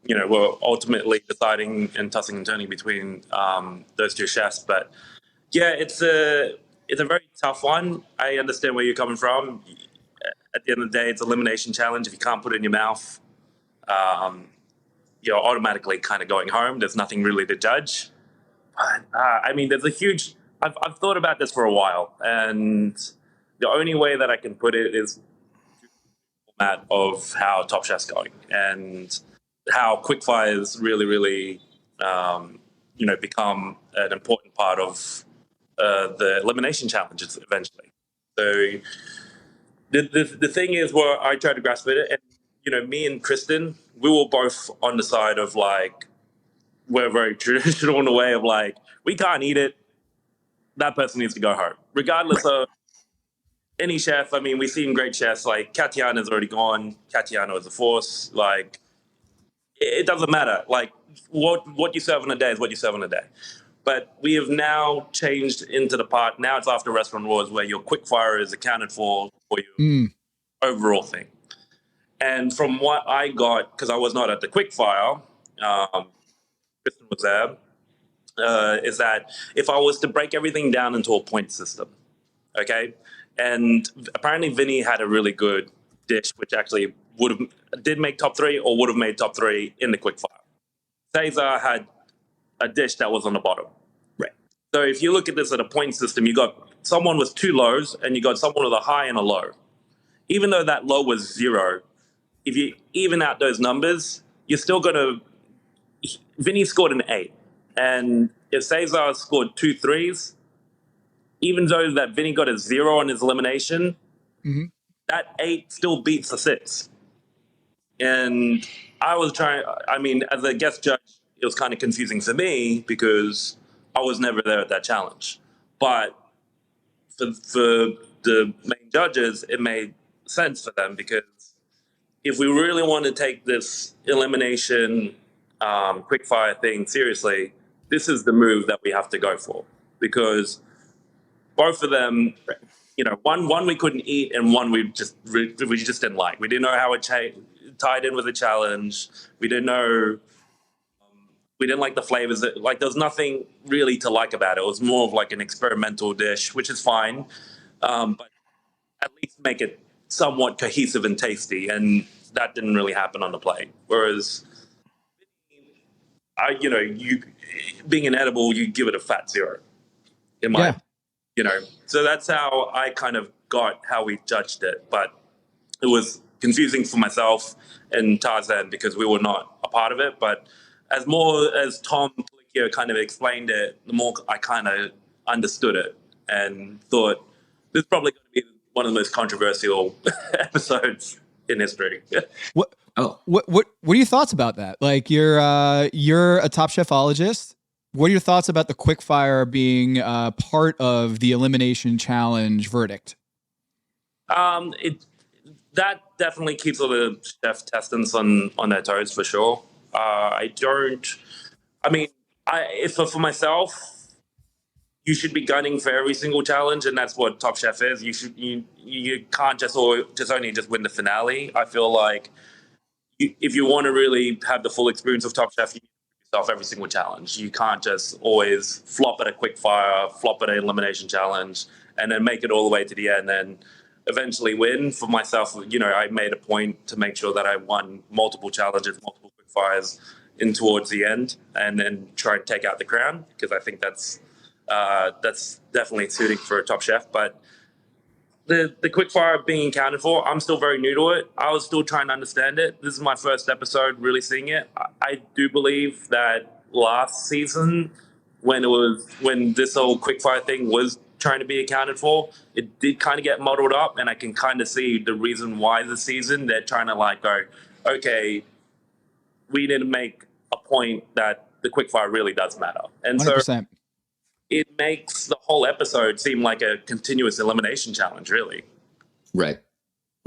we're ultimately deciding and tossing and turning between those two chefs. But yeah, it's a very tough one. I understand where you're coming from. At the end of the day, it's an elimination challenge. If you can't put it in your mouth, you're automatically kind of going home. There's nothing really to judge. But, I mean, there's a huge... I've thought about this for a while, and the only way that I can put it is the format of how Top Chef's going. And how Quickfires really, really, become an important part of the elimination challenges eventually. So the thing is where I try to grasp it, and, me and Tristen, we were both on the side of, like, we're very traditional in a way of, like, we can't eat it. That person needs to go home. Regardless of any chef, I mean, we've seen great chefs, like Katiana's already gone. Katiana is a force, like, it doesn't matter. Like, what you serve on a day is what you serve on a day. But we have now changed into the part, now it's after Restaurant Wars, where your quickfire is accounted for your overall thing. And from what I got, because I was not at the quickfire, Tristen was there, is that if I was to break everything down into a point system, okay? And apparently Vinny had a really good dish, which actually did make top 3 or would have made top 3 in the quickfire. Cesar had a dish that was on the bottom. Right. So if you look at this at a point system, you got someone with 2 lows and you got someone with a high and a low. Even though that low was 0, if you even out those numbers, you're still going to... Vinny scored an 8. And if Cesar scored 2 3s, even though that Vinny got a 0 on his elimination, that 8 still beats the 6. And I was as a guest judge, it was kind of confusing for me because I was never there at that challenge. But for the main judges, it made sense for them because if we really want to take this elimination quickfire thing seriously, this is the move that we have to go for. Because both of them, one we couldn't eat and one we just didn't like. We didn't know how it tied in with the challenge. We didn't know. We didn't like the flavors. There was nothing really to like about it. It was more of like an experimental dish, which is fine, but at least make it somewhat cohesive and tasty. And that didn't really happen on the plate. Whereas, you being an edible, you give it a fat 0. In my, so that's how I kind of got how we judged it. But it was confusing for myself and Tarzan because we were not a part of it. But as more as Tom here kind of explained it, the more I kind of understood it and thought this is probably going to be one of the most controversial episodes in history. What are your thoughts about that? Like, you're a Top Chefologist. What are your thoughts about the quickfire being part of the elimination challenge verdict? That definitely keeps all the chef testants on their toes for sure. For myself, you should be gunning for every single challenge, and that's what Top Chef is. You can't just only win the finale. I feel like if you want to really have the full experience of Top Chef, you need to give yourself every single challenge. You can't just always flop at a quickfire, flop at an elimination challenge, and then make it all the way to the end and eventually win. For myself, I made a point to make sure that I won multiple challenges, multiple quickfires in towards the end, and then try and take out the crown, because I think that's definitely suiting for a Top Chef. But the quickfire being accounted for, I'm still very new to it. I was still trying to understand it. This is my first episode really seeing it. I do believe that last season, when this whole quickfire thing was trying to be accounted for, it did kind of get muddled up, and I can kind of see the reason why this season they're trying to go, okay, we need to make a point that the quickfire really does matter. And 100%. So it makes the whole episode seem like a continuous elimination challenge, really. Right.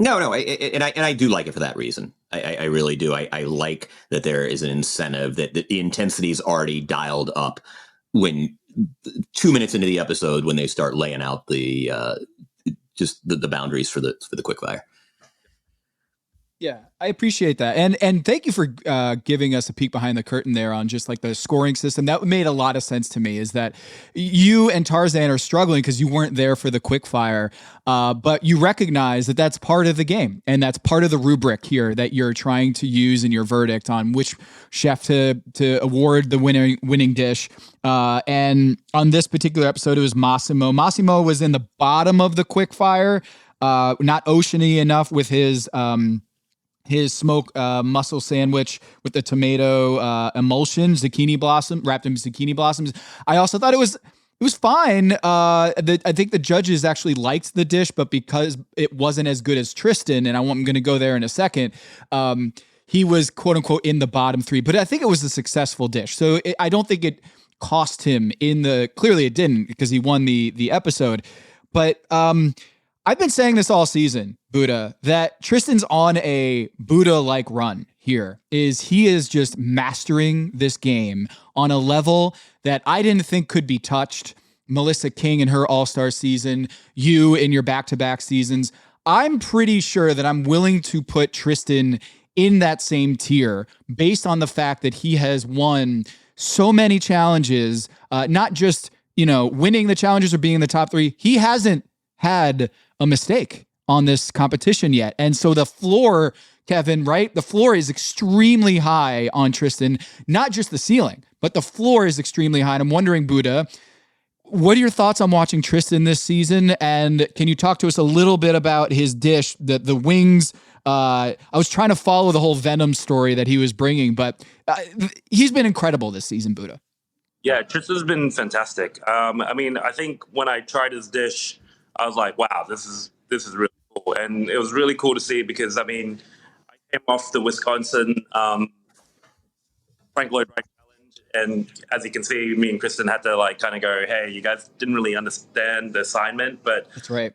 No, and I do like it for that reason. I really do. I like that there is an incentive, that the intensity is already dialed up when 2 minutes into the episode, when they start laying out the boundaries for the quickfire. Yeah, I appreciate that. And thank you for giving us a peek behind the curtain there on just like the scoring system. That made a lot of sense to me, is that you and Tarzan are struggling because you weren't there for the quickfire, but you recognize that that's part of the game, and that's part of the rubric here that you're trying to use in your verdict on which chef to award the winning dish. And on this particular episode, it was Massimo. Massimo was in the bottom of the quickfire, not oceany enough with his smoked mussel sandwich with the tomato emulsion, zucchini blossom, wrapped in zucchini blossoms. I also thought it was fine. I think the judges actually liked the dish, but because it wasn't as good as Tristen, and I'm going to go there in a second, he was quote unquote in the bottom three. But I think it was a successful dish, so I don't think it cost him clearly it didn't, because he won the episode. But I've been saying this all season, Buddha, that Tristan's on a Buddha-like run here. He is just mastering this game on a level that I didn't think could be touched. Melissa King in her All-Star season, you in your back-to-back seasons. I'm pretty sure that I'm willing to put Tristen in that same tier based on the fact that he has won so many challenges, not just, winning the challenges or being in the top three. He hasn't had a mistake on this competition yet. And so the floor, Kevin, right? The floor is extremely high on Tristen, not just the ceiling, but the floor is extremely high. And I'm wondering, Buddha, what are your thoughts on watching Tristen this season? And can you talk to us a little bit about his dish, the wings? I was trying to follow the whole Venom story that he was bringing, but he's been incredible this season, Buddha. Yeah, Tristan's been fantastic. I think when I tried his dish, I was like, wow, this is really cool. And it was really cool to see, because, I came off the Wisconsin Frank Lloyd Wright challenge. And as you can see, me and Kristen had to kind of go, hey, you guys didn't really understand the assignment. But that's right.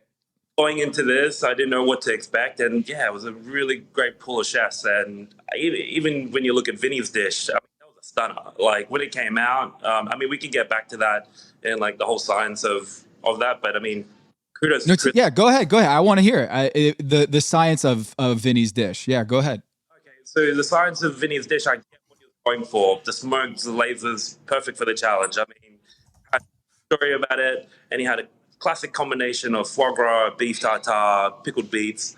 Going into this, I didn't know what to expect. And yeah, it was a really great pool of chefs. And even when you look at Vinny's dish, that was a stunner. When it came out, we could get back to that and the whole science of that. But kudos to Chris. Yeah, go ahead. I want to hear it. The science of Vinny's dish. Yeah, go ahead. Okay, so the science of Vinny's dish, I get what he was going for. The smoked, the lasers, perfect for the challenge. I had a story about it, and he had a classic combination of foie gras, beef tartare, pickled beets.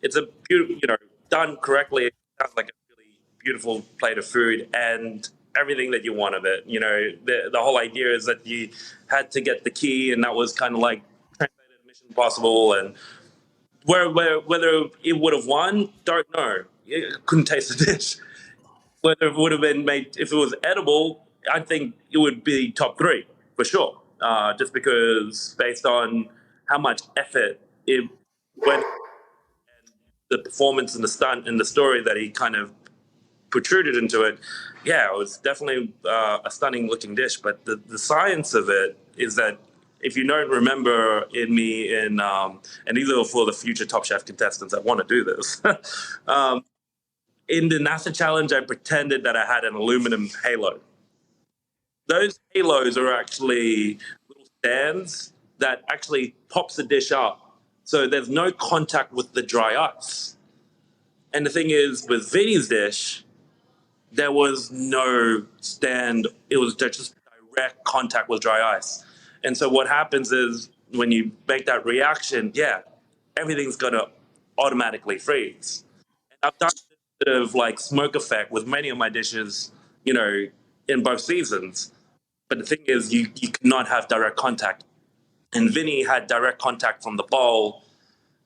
It's a beautiful, done correctly. It sounds like a really beautiful plate of food, and everything that you want of it. The whole idea is that you had to get the key, and that was kind of Mission Impossible, and whether it would have won, don't know. Couldn't taste the dish. Whether it would have been made, if it was edible, I think it would be top three for sure. Just because based on how much effort it went, and the performance and the stunt and the story that he kind of protruded into it, yeah, it was definitely a stunning looking dish. But the science of it is that, if you don't remember and these are for the future Top Chef contestants that want to do this, in the NASA challenge, I pretended that I had an aluminum halo. Those halos are actually little stands that actually pops the dish up. So there's no contact with the dry ice. And the thing is, with Vinny's dish, there was no stand. It was just direct contact with dry ice. And so what happens is when you make that reaction, everything's going to automatically freeze. And I've done a bit of like smoke effect with many of my dishes, in both seasons. But the thing is, you cannot have direct contact. And Vinny had direct contact from the bowl.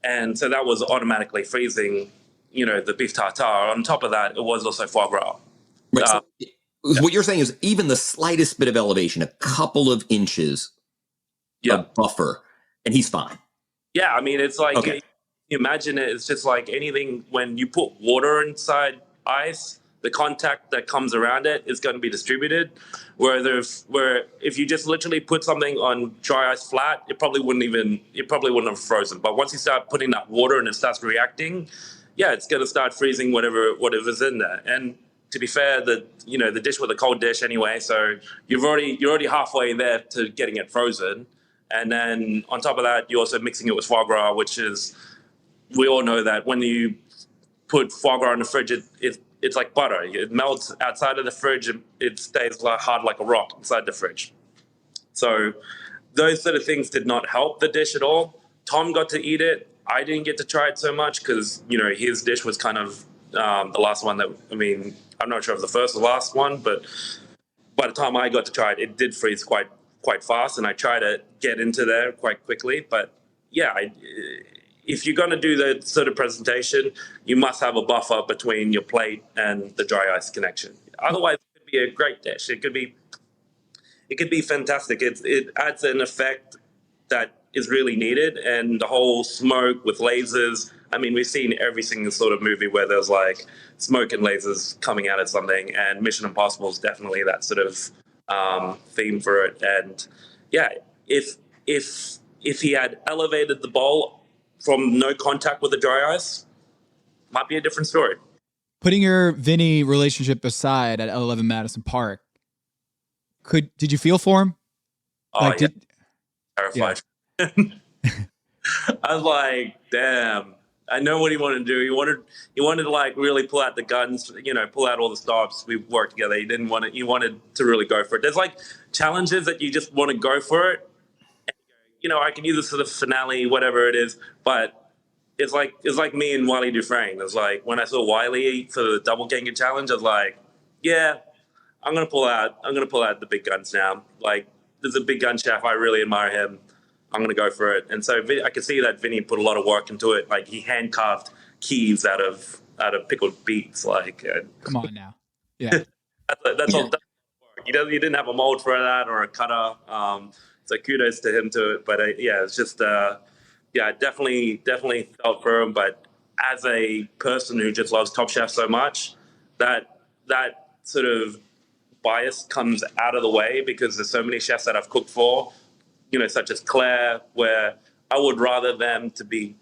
And so that was automatically freezing, the beef tartare. On top of that, it was also foie gras. Right. So what you're saying is even the slightest bit of elevation, a couple of inches of buffer, and he's fine. Yeah, I mean, it's like, imagine it, it's just like anything when you put water inside ice, the contact that comes around it is going to be distributed. Where if you just literally put something on dry ice flat, it probably wouldn't have frozen. But once you start putting that water and it starts reacting, it's going to start freezing whatever's in there. And to be fair, the dish was a cold dish anyway, so you're already halfway there to getting it frozen. And then on top of that, you're also mixing it with foie gras, which is, we all know that when you put foie gras in the fridge, it's like butter. It melts outside of the fridge, and it stays hard like a rock inside the fridge. So those sort of things did not help the dish at all. Tom got to eat it. I didn't get to try it so much because, his dish was kind of the last one I'm not sure if the first or last one, but by the time I got to try it, it did freeze quite fast, and I tried to get into there quite quickly. But if you're going to do that sort of presentation, you must have a buffer between your plate and the dry ice connection. Otherwise, it could be a great dish. It could be fantastic. It adds an effect that is really needed, and the whole smoke with lasers. I mean, we've seen every single sort of movie where there's like smoke and lasers coming out of something, and Mission Impossible is definitely that sort of theme for it. And if he had elevated the bowl from no contact with the dry ice, might be a different story. Putting your Vinny relationship aside at 11 Madison Park, did you feel for him? Terrified. Yeah. I was like, damn. I know what he wanted to do. He wanted to like really pull out the guns, pull out all the stops. We worked together. He wanted to really go for it. There's like challenges that you just want to go for it. And, I can use this sort of finale, whatever it is, but it's like me and Wiley Dufresne. It's like when I saw Wiley for the double ganger challenge, I was like, I'm gonna pull out the big guns now. Like, there's a big gun chef. I really admire him. I'm going to go for it. And so I could see that Vinny put a lot of work into it. Like, he hand-carved keys out of pickled beets. Like, come on now. Yeah. that's all. He didn't have a mold for that or a cutter. So kudos to him to it. But it's just, definitely felt for him. But as a person who just loves Top Chef so much, that sort of bias comes out of the way because there's so many chefs that I've cooked for, such as Claire, where I would rather them to be,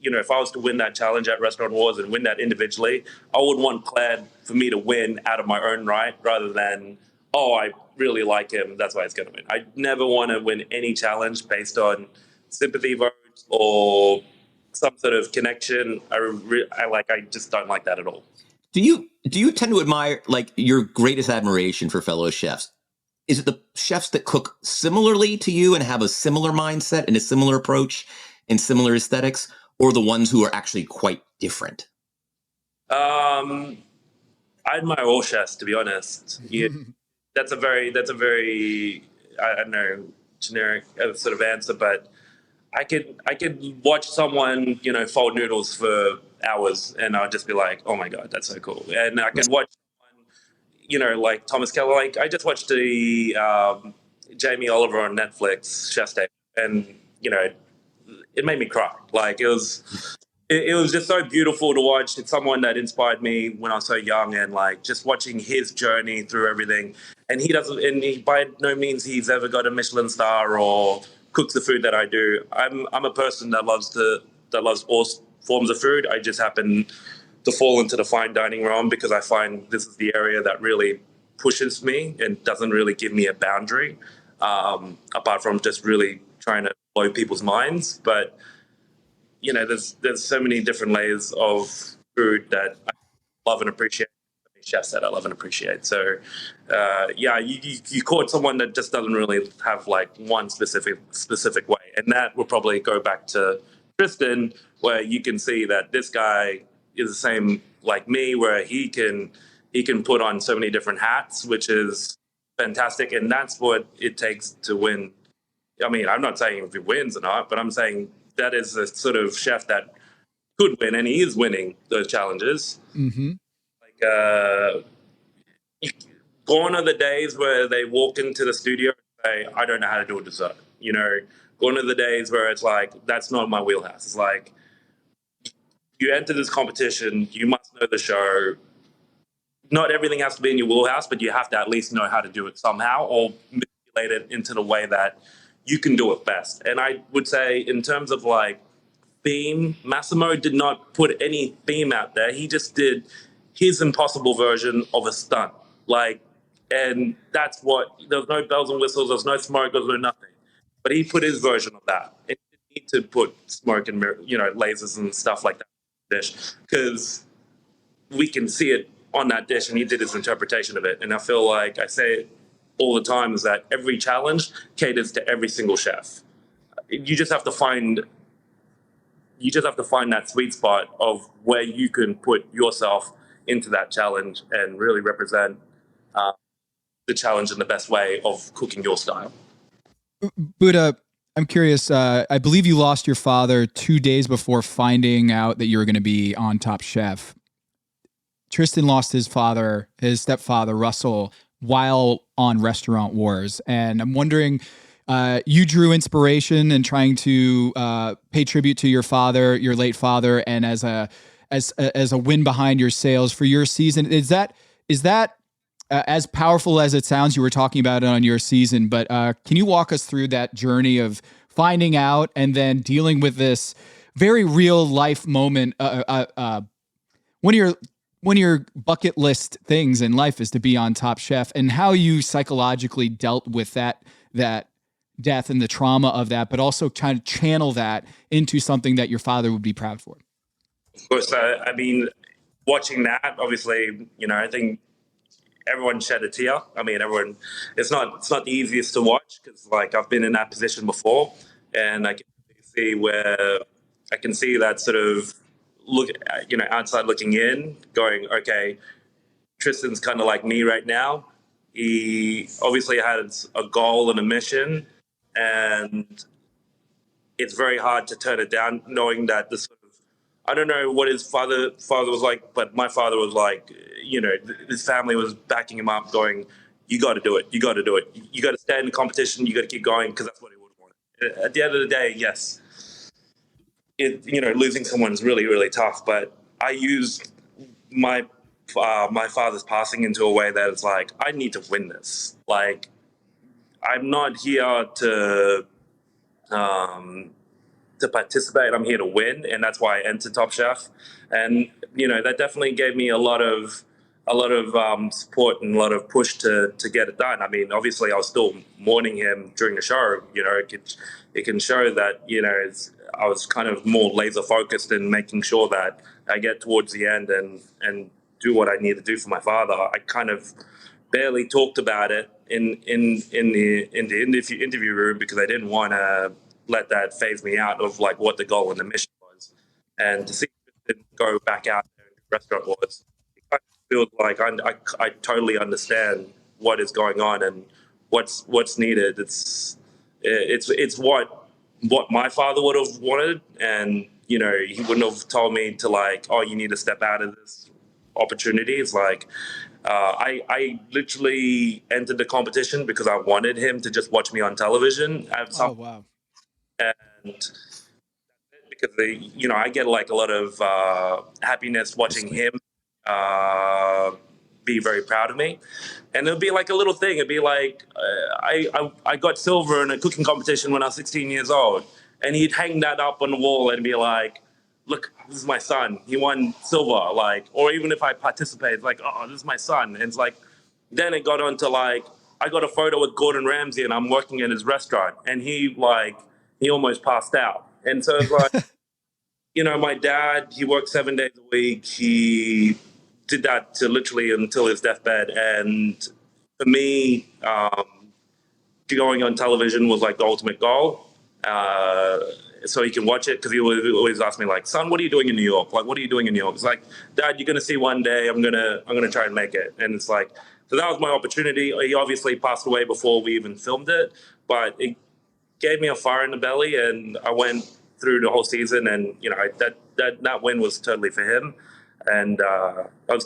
if I was to win that challenge at Restaurant Wars and win that individually, I would want Claire for me to win out of my own right rather than, I really like him, that's why he's going to win. I never want to win any challenge based on sympathy votes or some sort of connection. I just don't like that at all. Do you tend to admire, like, your greatest admiration for fellow chefs? Is it the chefs that cook similarly to you and have a similar mindset and a similar approach and similar aesthetics, or the ones who are actually quite different? I admire all chefs, to be honest. Yeah, that's a very I don't know, generic sort of answer, but I could watch someone, fold noodles for hours and I'll just be like, oh my God, that's so cool. And I could watch someone, like Thomas Keller. Like, I just watched the Jamie Oliver on Netflix, Chef's Day, and, it made me cry. Like, it was just so beautiful to watch. It's someone that inspired me when I was so young, and like just watching his journey through everything. And he by no means he's ever got a Michelin star or cooks the food that I do. I'm a person that loves all forms of food. I just happen to fall into the fine dining realm because I find this is the area that really pushes me and doesn't really give me a boundary. apart from just really trying to blow people's minds. But there's so many different layers of food that I love and appreciate. Chefs that I love and appreciate. So, you caught someone that just doesn't really have like one specific way, and that will probably go back to Tristen, where you can see that this guy is the same like me, where he can put on so many different hats, which is fantastic, and that's what it takes to win. I mean, I'm not saying if he wins or not, but I'm saying that is the sort of chef that could win, and he is winning those challenges. Mm-hmm. Gone are the days where they walk into the studio and say, I don't know how to do a dessert. Gone are the days where it's like, that's not my wheelhouse. It's like, you enter this competition, you must know the show. Not everything has to be in your wheelhouse, but you have to at least know how to do it somehow, or manipulate it into the way that you can do it best. And I would say, in terms of like theme, Massimo did not put any theme out there. He just did his impossible version of a stunt. And that's what, there's no bells and whistles, there's no smoke, there's no nothing. But he put his version of that. It didn't need to put smoke and, lasers and stuff like that on the dish, because we can see it on that dish, and he did his interpretation of it. And I feel like I say it all the time, is that every challenge caters to every single chef. You just have to find that sweet spot of where you can put yourself into that challenge and really represent the challenge in the best way of cooking your style. Buddha, I'm curious. I believe you lost your father 2 days before finding out that you were going to be on Top Chef. Tristen lost his stepfather, Russell, while on Restaurant Wars. And I'm wondering, you drew inspiration in trying to pay tribute to your father, your late father, and as a win behind your sails for your season. Is that as powerful as it sounds? You were talking about it on your season, but can you walk us through that journey of finding out and then dealing with this very real life moment? One of your bucket list things in life is to be on Top Chef, and how you psychologically dealt with that death and the trauma of that, but also trying to channel that into something that your father would be proud for. Of course, I mean, watching that, obviously, I think everyone shed a tear. I mean, it's not the easiest to watch, because like I've been in that position before, and I can see that sort of look, outside looking in, going, okay, Tristen's kind of like me right now. He obviously had a goal and a mission, and it's very hard to turn it down, knowing that this sort of, I don't know what his father was like, but my father was like, his family was backing him up, going, you got to do it. You got to do it. You got to stay in the competition. You got to keep going, because that's what he would want. At the end of the day, yes, losing someone is really, really tough. But I used my father's passing into a way that it's like, I need to win this. Like, I'm not here to participate. I'm here to win, and that's why I entered Top Chef. And that definitely gave me a lot of support and a lot of push to get it done. I mean, obviously, I was still mourning him during the show. It can show that I was kind of more laser focused in making sure that I get towards the end and do what I need to do for my father. I kind of barely talked about it in the interview room, because I didn't want to let that phase me out of like what the goal and the mission was. And to see it go back out there in the Restaurant Wars, it kind of feels like I totally understand what is going on and what's needed. It's what my father would have wanted, and he wouldn't have told me to like, oh, you need to step out of this opportunity. It's like I literally entered the competition because I wanted him to just watch me on television. Oh, wow. And because I get like a lot of happiness watching him be very proud of me. And it'll be like a little thing. It'd be like I got silver in a cooking competition when I was 16 years old, and he'd hang that up on the wall and be like, look, this is my son. He won silver. Like, or even if I participated, like, oh, this is my son. And it's like, then it got on to like, I got a photo with Gordon Ramsay and I'm working in his restaurant, and he almost passed out. And so it's like, my dad, he worked 7 days a week. He did that to literally until his deathbed. And for me, going on television was like the ultimate goal. So he can watch it, because he would always ask me, like, son, what are you doing in New York? Like, what are you doing in New York? It's like, Dad, you're going to see one day. I'm gonna try and make it. And it's like, so that was my opportunity. He obviously passed away before we even filmed it, but it gave me a fire in the belly, and I went through the whole season, and that win was totally for him. And I was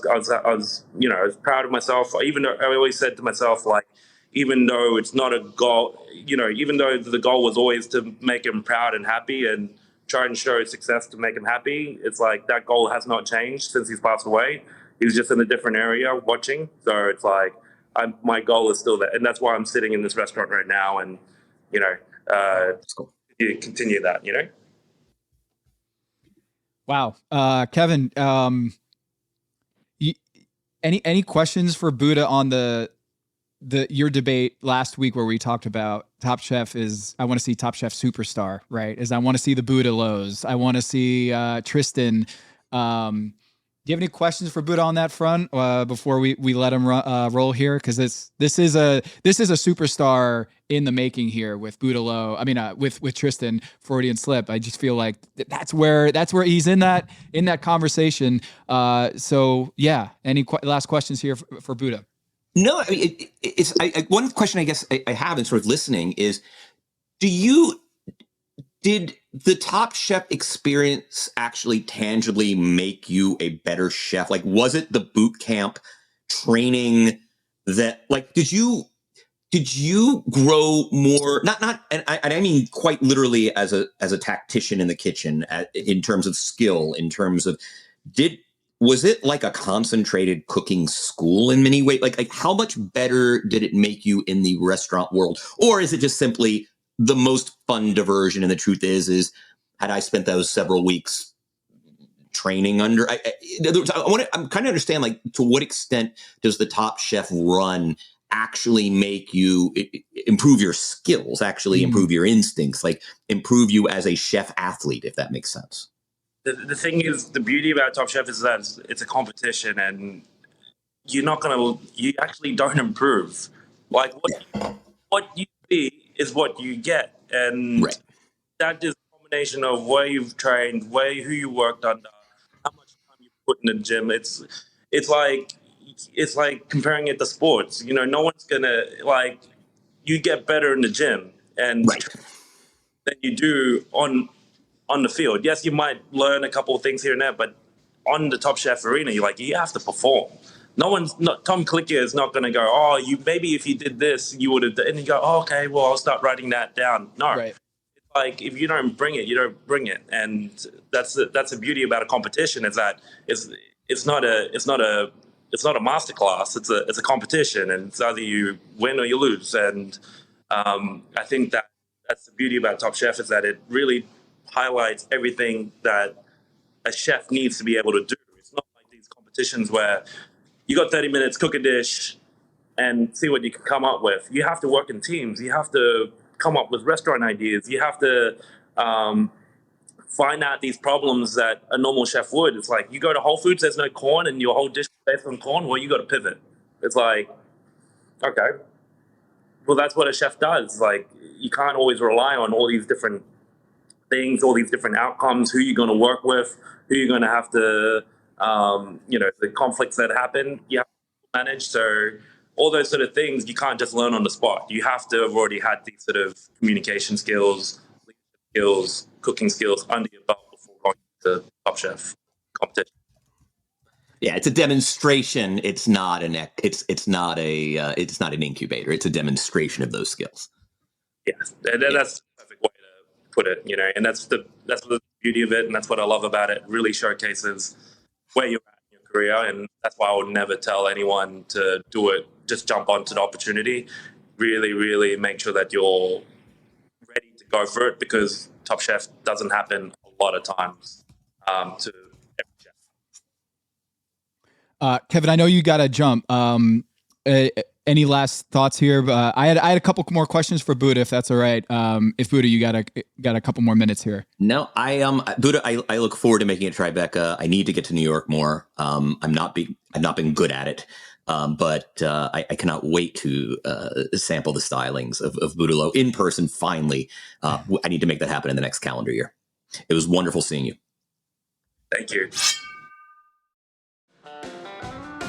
proud of myself. Even though I always said to myself, like, even though it's not a goal, even though the goal was always to make him proud and happy and try and show success to make him happy, it's like that goal has not changed since he's passed away. He's just in a different area watching. So it's like, my goal is still there. And that's why I'm sitting in this restaurant right now, and, That's cool. continue that, Wow. Kevin, any questions for Buddha on your debate last week where we talked about Top Chef I want to see Top Chef Superstar, right? I want to see the Buddha Lows. I want to see Tristen. Do you have any questions for Buddha on that front before we let him roll here? Because this is a superstar in the making here with Buddha Low. I mean, with Tristen, Freudian slip. I just feel like that's where he's in that conversation. So yeah, any last questions here for Buddha? No, I mean, one question I guess I have in sort of listening is, did the Top Chef experience actually tangibly make you a better chef? Like, was it the boot camp training that, like, did you grow more? And I mean quite literally as a tactician in the kitchen, in terms of skill, in terms of was it like a concentrated cooking school in many ways? Like how much better did it make you in the restaurant world? Or is it just simply the most fun diversion? And the truth is had I spent those several weeks training under, I'm kind of understand, like, to what extent does the Top Chef run actually make you improve your skills, actually improve your instincts, like improve you as a chef athlete, if that makes sense? The thing is, the beauty about Top Chef is that it's a competition, and you actually don't improve. Like what you see is what you get, and right. That is a combination of where you've trained, who you worked under, how much time you put in the gym. It's like comparing it to sports. No one's gonna, like, you get better in the gym and right. than you do on the field. Yes, you might learn a couple of things here and there, but on the Top Chef arena, you have to perform. Tom Clicker is not going to go, maybe if you did this, you would have, and you go, okay, well, I'll start writing that down. No, right. It's like, if you don't bring it, you don't bring it. And that's the beauty about a competition, is that it's not a masterclass. It's a competition, and it's either you win or you lose. And I think that's the beauty about Top Chef, is that it really highlights everything that a chef needs to be able to do. It's not like these competitions where you got 30 minutes, cook a dish, and see what you can come up with. You have to work in teams. You have to come up with restaurant ideas. You have to find out these problems that a normal chef would. It's like, you go to Whole Foods, there's no corn, and your whole dish is based on corn. Well, you got to pivot. It's like, okay, well, that's what a chef does. Like, you can't always rely on all these different things, all these different outcomes, who you're going to work with, who you're going to have to, the conflicts that happen, you have to manage. So all those sort of things, you can't just learn on the spot. You have to have already had these sort of communication skills, leadership skills, cooking skills under your belt before going to Top Chef competition. Yeah, it's a demonstration. It's not an incubator. It's a demonstration of those skills. Yes, that's the perfect way to put it. And that's the beauty of it, and that's what I love about it. It really showcases where you're at in your career, and that's why I would never tell anyone to do it. Just jump onto the opportunity. Really, really make sure that you're ready to go for it, because Top Chef doesn't happen a lot of times to every chef. Kevin, I know you got to jump. any last thoughts here? I had a couple more questions for Buddha, if that's all right. If Buddha, you got a couple more minutes here. No, Buddha, I look forward to making it Tribeca. I need to get to New York more. I've not been good at it. But I cannot wait to sample the stylings of Budalo in person. Finally, I need to make that happen in the next calendar year. It was wonderful seeing you. Thank you.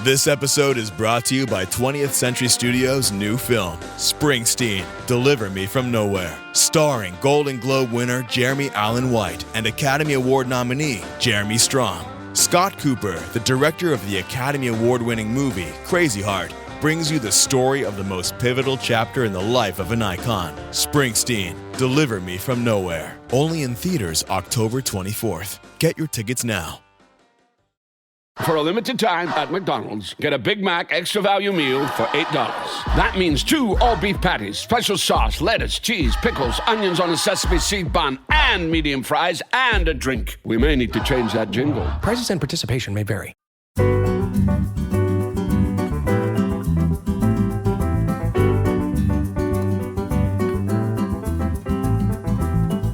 This episode is brought to you by 20th Century Studios' new film, Springsteen, Deliver Me From Nowhere, starring Golden Globe winner Jeremy Allen White and Academy Award nominee Jeremy Strong. Scott Cooper, the director of the Academy Award-winning movie Crazy Heart, brings you the story of the most pivotal chapter in the life of an icon. Springsteen, Deliver Me From Nowhere. Only in theaters October 24th. Get your tickets now. For a limited time at McDonald's, get a Big Mac Extra Value Meal for $8. That means 2 all-beef patties, special sauce, lettuce, cheese, pickles, onions on a sesame seed bun, and medium fries, and a drink. We may need to change that jingle. Prices and participation may vary.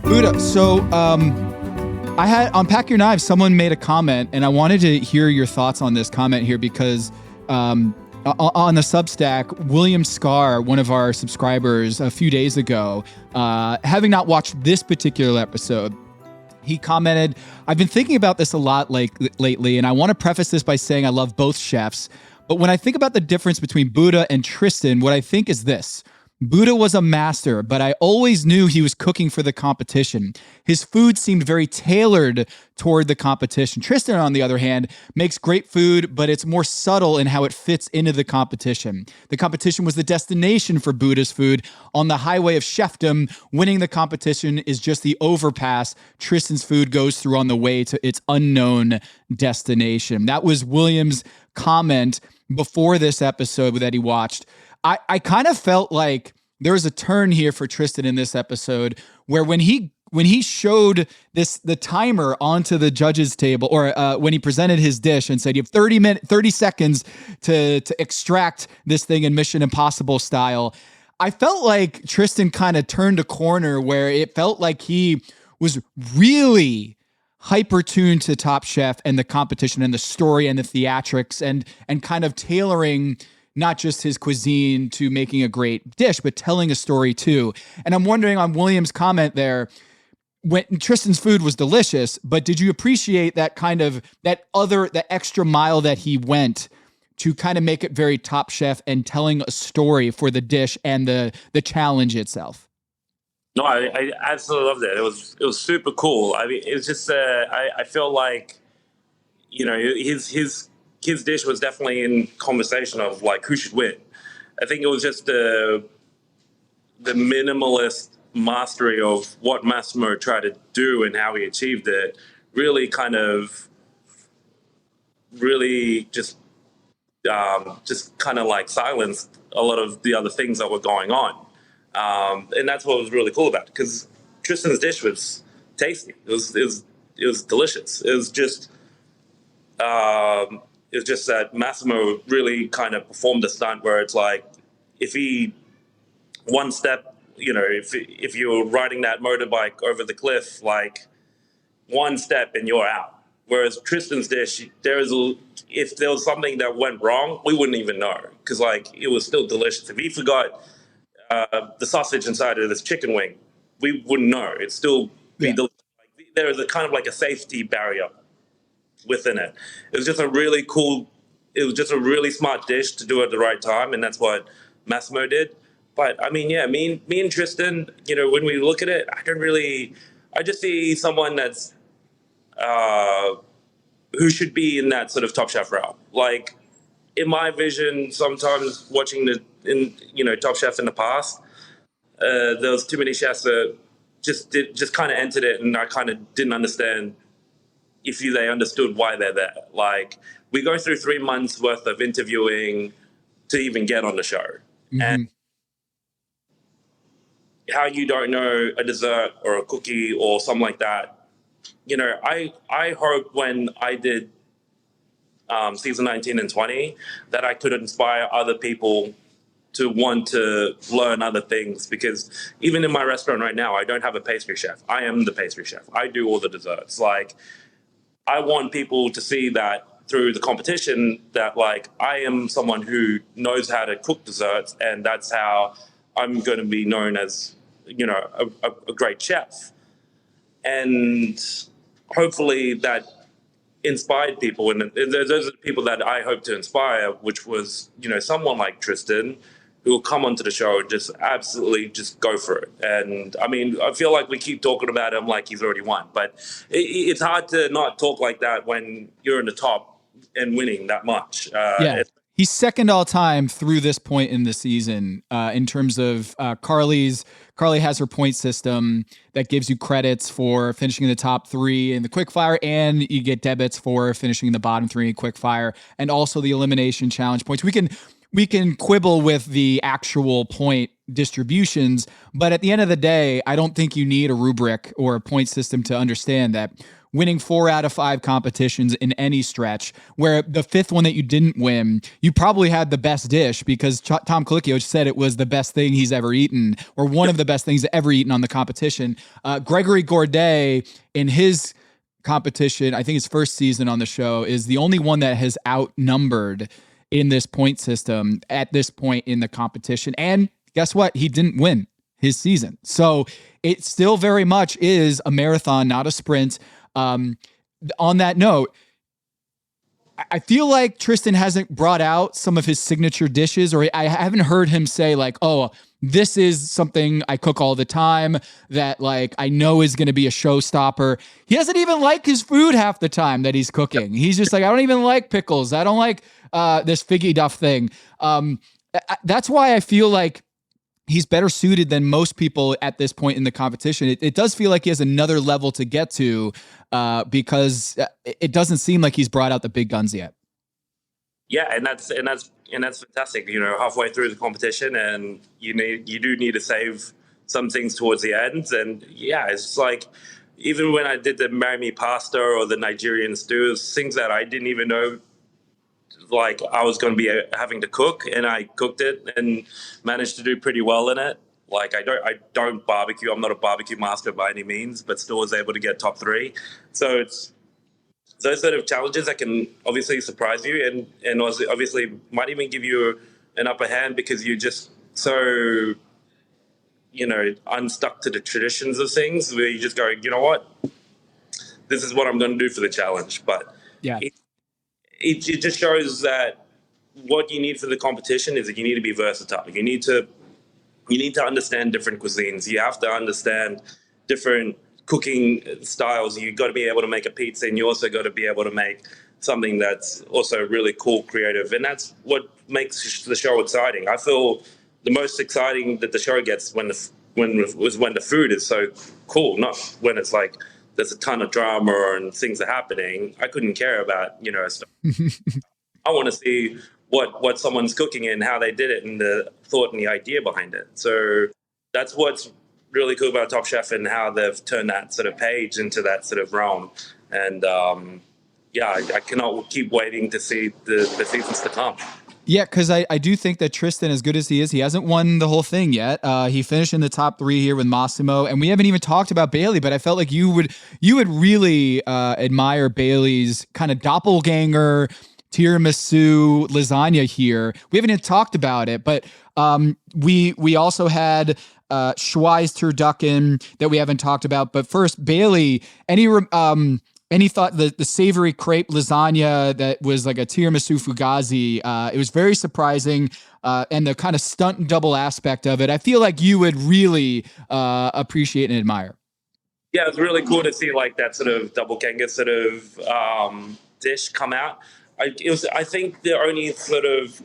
Buddha, so I had on Pack Your Knives, someone made a comment, and I wanted to hear your thoughts on this comment here because on the Substack, William Scarr, one of our subscribers a few days ago, having not watched this particular episode, he commented, I've been thinking about this a lot lately, and I want to preface this by saying I love both chefs, but when I think about the difference between Buddha and Tristen, what I think is this. Buddha was a master, but I always knew he was cooking for the competition. His food seemed very tailored toward the competition. Tristen, on the other hand, makes great food, but it's more subtle in how it fits into the competition. The competition was the destination for Buddha's food. On the highway of chefdom, winning the competition is just the overpass Tristen's food goes through on the way to its unknown destination. That was William's comment before this episode that he watched. I kind of felt like there was a turn here for Tristen in this episode where when he showed the timer onto the judges table, or when he presented his dish and said you have 30 seconds to extract this thing in Mission Impossible style, I felt like Tristen kind of turned a corner where it felt like he was really hyper tuned to Top Chef and the competition and the story and the theatrics and kind of tailoring not just his cuisine to making a great dish, but telling a story too. And I'm wondering on William's comment there, when Tristen's food was delicious, but did you appreciate that kind of, that extra mile that he went to kind of make it very Top Chef and telling a story for the dish and the challenge itself? No, I absolutely loved it. It was super cool. I mean, it was just, I feel like, you know, his dish was definitely in conversation of like who should win. I think it was just the minimalist mastery of what Massimo tried to do and how he achieved it really kind of just kind of like silenced a lot of the other things that were going on. And that's what was really cool about it, because Tristen's dish was tasty. It was delicious. It was just that Massimo really kind of performed a stunt where it's like, if he one step, you know, if you were riding that motorbike over the cliff, like one step and you're out. Whereas Tristen's dish, if there was something that went wrong, we wouldn't even know, because like it was still delicious. If he forgot the sausage inside of this chicken wing, we wouldn't know. It'd still be delicious. There is a kind of like a safety barrier within it. It was just a really smart dish to do at the right time, and that's what Massimo did. But I mean, yeah, me and Tristen, you know, when we look at it, I just see someone that's who should be in that sort of Top Chef realm. Like in my vision, sometimes watching Top Chef in the past, there was too many chefs that just kind of entered it, and I kind of didn't understand if they understood why they're there. Like, we go through 3 months worth of interviewing to even get on the show. Mm-hmm. And how you don't know a dessert or a cookie or something like that. You know, I hope when I did season 19 and 20, that I could inspire other people to want to learn other things. Because even in my restaurant right now, I don't have a pastry chef. I am the pastry chef. I do all the desserts. Like, I want people to see that through the competition, that like I am someone who knows how to cook desserts, and that's how I'm going to be known as, you know, a great chef. And hopefully that inspired people, and those are the people that I hope to inspire, which was, you know, someone like Tristen, who will come onto the show and just absolutely just go for it. And I mean, I feel like we keep talking about him like he's already won, but it's hard to not talk like that when you're in the top and winning that much. He's second all time through this point in the season in terms of Carly has her point system that gives you credits for finishing in the top 3 in the Quickfire, and you get debits for finishing in the bottom 3 in Quickfire, and also the elimination challenge points. We can quibble with the actual point distributions, but at the end of the day, I don't think you need a rubric or a point system to understand that winning 4 out of 5 competitions in any stretch, where the 5th one that you didn't win, you probably had the best dish because Tom Colicchio said it was the best thing he's ever eaten, or one of the best things ever eaten on the competition. Gregory Gourdet, in his competition, I think his first season on the show, is the only one that has outnumbered in this point system at this point in the competition. And guess what? He didn't win his season. So it still very much is a marathon, not a sprint. On that note, I feel like Tristen hasn't brought out some of his signature dishes, or I haven't heard him say like, oh, this is something I cook all the time that like I know is going to be a showstopper. He doesn't even like his food half the time that he's cooking. He's just like, I don't even like pickles. I don't like this figgy duff thing. That's why I feel like he's better suited than most people at this point in the competition. It does feel like he has another level to get to because it doesn't seem like he's brought out the big guns yet. Yeah, and that's fantastic. You know, halfway through the competition, and you do need to save some things towards the end. And yeah, it's like even when I did the marry me pasta or the Nigerian stews, things that I didn't even know like I was going to be having to cook, and I cooked it and managed to do pretty well in it. Like I don't barbecue. I'm not a barbecue master by any means, but still was able to get top 3. So it's those sort of challenges that can obviously surprise you, and also obviously might even give you an upper hand because you're just so, you know, unstuck to the traditions of things where you just go, you know what, this is what I'm going to do for the challenge. But yeah. It just shows that what you need for the competition is that you need to be versatile. You need to understand different cuisines. You have to understand different cooking styles. You've got to be able to make a pizza, and you also got to be able to make something that's also really cool, creative. And that's what makes the show exciting. I feel the most exciting that the show gets when the food is so cool, not when it's like there's a ton of drama and things are happening. I couldn't care about, you know, stuff. I want to see what someone's cooking and how they did it and the thought and the idea behind it. So that's what's really cool about Top Chef and how they've turned that sort of page into that sort of realm. And I cannot keep waiting to see the seasons to come. Yeah, because I do think that Tristen, as good as he is, he hasn't won the whole thing yet. He finished in the top 3 here with Massimo, and we haven't even talked about Bailey, but I felt like you would really admire Bailey's kind of doppelganger tiramisu lasagna here. We haven't even talked about it, but we also had Schweiz turducken that we haven't talked about. But first, Bailey, any thought the savory crepe lasagna that was like a tiramisu fugazi? It was very surprising, and the kind of stunt and double aspect of it, I feel like you would really appreciate and admire. Yeah, it's really cool to see like that sort of double ganger sort of dish come out. I think the only sort of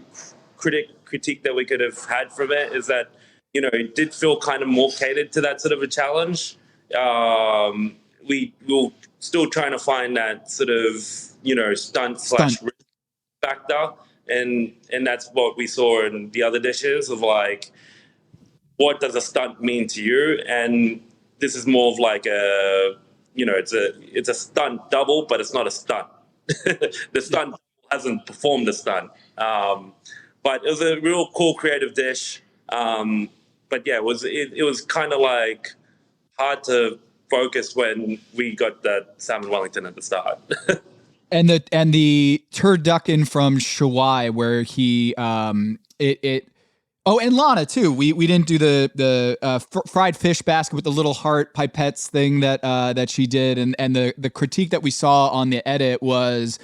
critique that we could have had from it is that, you know, it did feel kind of more catered to that sort of a challenge. We will still trying to find that sort of, you know, stunt /risk factor. And that's what we saw in the other dishes of like, what does a stunt mean to you? And this is more of like a, you know, it's a stunt double, but it's not a stunt. The stunt hasn't performed a stunt. But it was a real cool creative dish. But yeah, it was kind of like hard to focus when we got that salmon Wellington at the start. And the turducken from Shawai, where he oh, and Lana too. We didn't do the fried fish basket with the little heart pipettes thing that she did, and the critique that we saw on the edit was,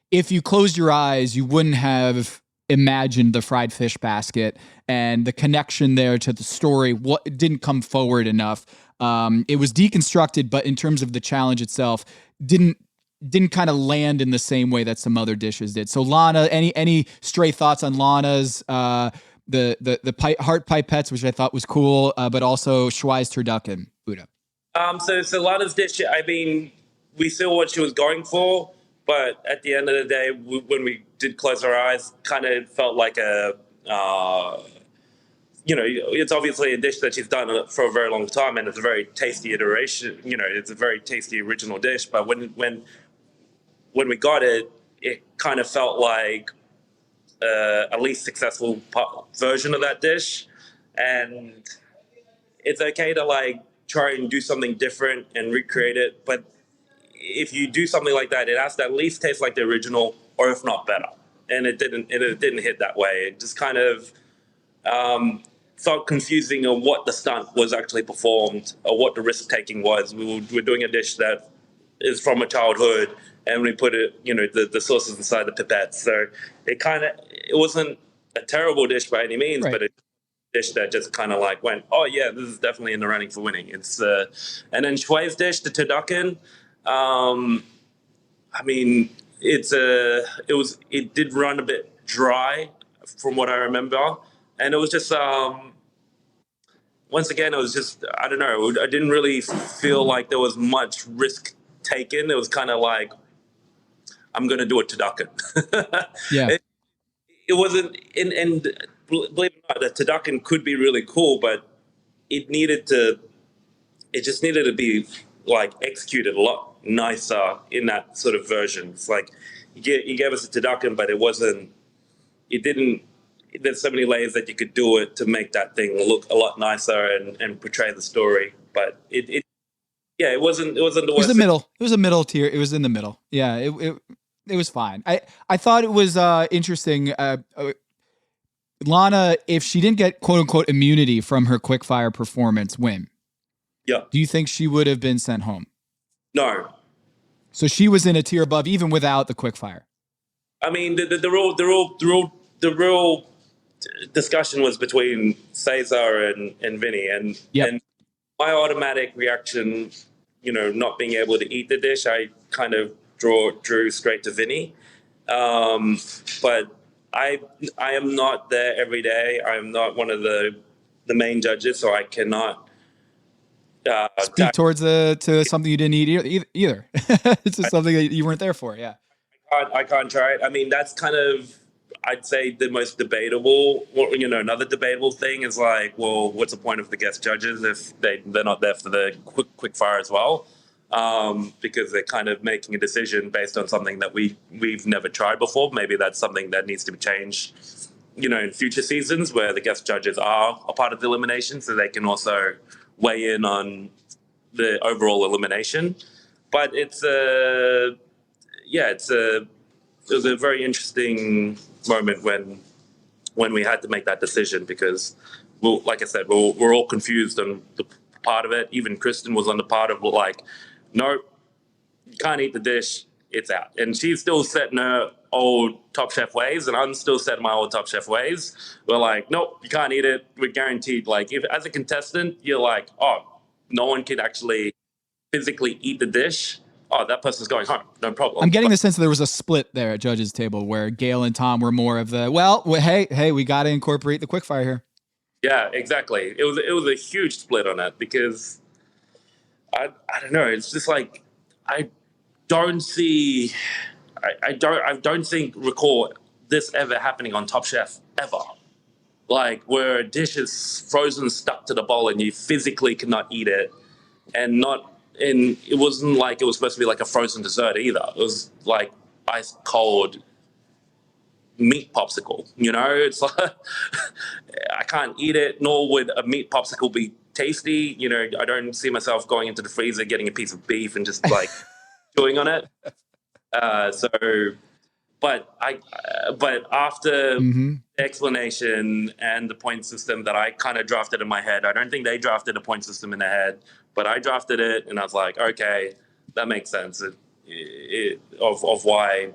if you closed your eyes, you wouldn't have imagined the fried fish basket, and the connection there to the story didn't come forward enough. It was deconstructed, but in terms of the challenge itself, didn't kind of land in the same way that some other dishes did. So Lana, any stray thoughts on Lana's the heart pipettes, which I thought was cool, but also Shwai's turducken, Buddha? So Lana's dish, I mean, we saw what she was going for, but at the end of the day, when we did close our eyes, kind of felt like it's obviously a dish that she's done for a very long time, and it's a very tasty iteration. It's a very tasty original dish. But when we got it, it kind of felt like a least successful version of that dish. And it's okay to like try and do something different and recreate it, but if you do something like that, it has to at least taste like the original, or if not better. And it didn't hit that way. It just kind of felt confusing on what the stunt was actually performed, or what the risk taking was. We're doing a dish that is from a childhood, and we put it, the sauces inside the pipettes. So it wasn't a terrible dish by any means, right, but a dish that just kind of like went, oh yeah, this is definitely in the running for winning. It's and then Shwai's dish, the turducken. I mean, it did run a bit dry from what I remember, and it was just once again, it was just, I don't know, I didn't really feel like there was much risk taken. It was kind of like, I'm going to do a turducken. Yeah. It wasn't, and believe it or not, the turducken could be really cool, but it just needed to be like executed a lot nicer in that sort of version. It's like you gave us a turducken, but there's so many layers that you could do it to make that thing look a lot nicer and portray the story. But it wasn't the worst. It was the middle. It was a middle tier. It was in the middle. Yeah, it was fine. I thought it was interesting. Lana, if she didn't get quote unquote immunity from her quickfire performance win, yeah, do you think she would have been sent home? No. So she was in a tier above even without the quickfire. I mean, the real discussion was between Cesar and Vinny, and my automatic reaction, not being able to eat the dish, I kind of drew straight to Vinny. But I am not there every day. I am not one of the main judges, so I cannot speak towards to something you didn't eat either. It's just something that you weren't there for. Yeah, I can't try it. I mean, that's kind of, I'd say, the most debatable. Another debatable thing is like, well, what's the point of the guest judges if they're not there for the quick fire as well? Because they're kind of making a decision based on something that we've never tried before. Maybe that's something that needs to be changed, in future seasons where the guest judges are a part of the elimination, so they can also weigh in on the overall elimination. But it was a very interesting moment when we had to make that decision, because, well, like I said, we're all confused on the part of it. Even Tristen was on the part of like, no, you can't eat the dish, it's out. And she's still set in her old Top Chef ways, and I'm still set in my old Top Chef ways. We're like, nope, you can't eat it. We're guaranteed. Like, if as a contestant, you're like, oh, no one can actually physically eat the dish, oh, that person's going home, no problem. I'm getting the sense that there was a split there at judges' table where Gail and Tom were more of the, hey, we got to incorporate the quickfire here. Yeah, exactly. It was a huge split on it, because I don't know. It's just like, I don't recall this ever happening on Top Chef ever. Like, where a dish is frozen, stuck to the bowl, and you physically cannot eat it, and it wasn't like it was supposed to be like a frozen dessert either. It was like ice cold meat popsicle. You know, it's like I can't eat it, nor would a meat popsicle be tasty. You know, I don't see myself going into the freezer, getting a piece of beef and just like chewing on it. But after the explanation and the point system that I kind of drafted in my head, I don't think they drafted a point system in their head, but I drafted it, and I was like, okay, that makes sense of why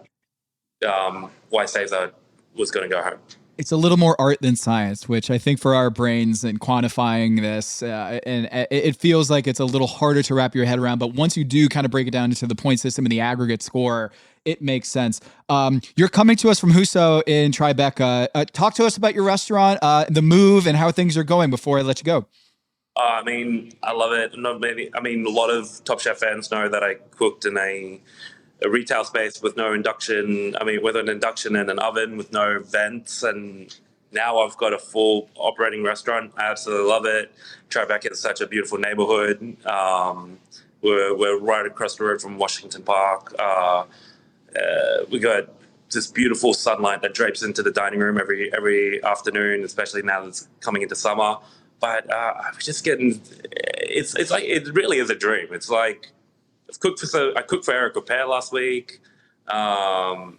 Cesar was going to go home. It's a little more art than science, which I think for our brains and quantifying this, and it feels like it's a little harder to wrap your head around. But once you do kind of break it down into the point system and the aggregate score, it makes sense. You're coming to us from HUSO in Tribeca. Talk to us about your restaurant, the move, and how things are going before I let you go. I mean, I love it. A lot of Top Chef fans know that I cooked in a retail space with no induction. With an induction and an oven with no vents. And now I've got a full operating restaurant. I absolutely love it. Tribeca is such a beautiful neighborhood. We're right across the road from Washington Park. We got this beautiful sunlight that drapes into the dining room every afternoon, especially now that it's coming into summer. But I'm just getting, it's like, it really is a dream. It's like, I cooked for Eric Ripert last week. Come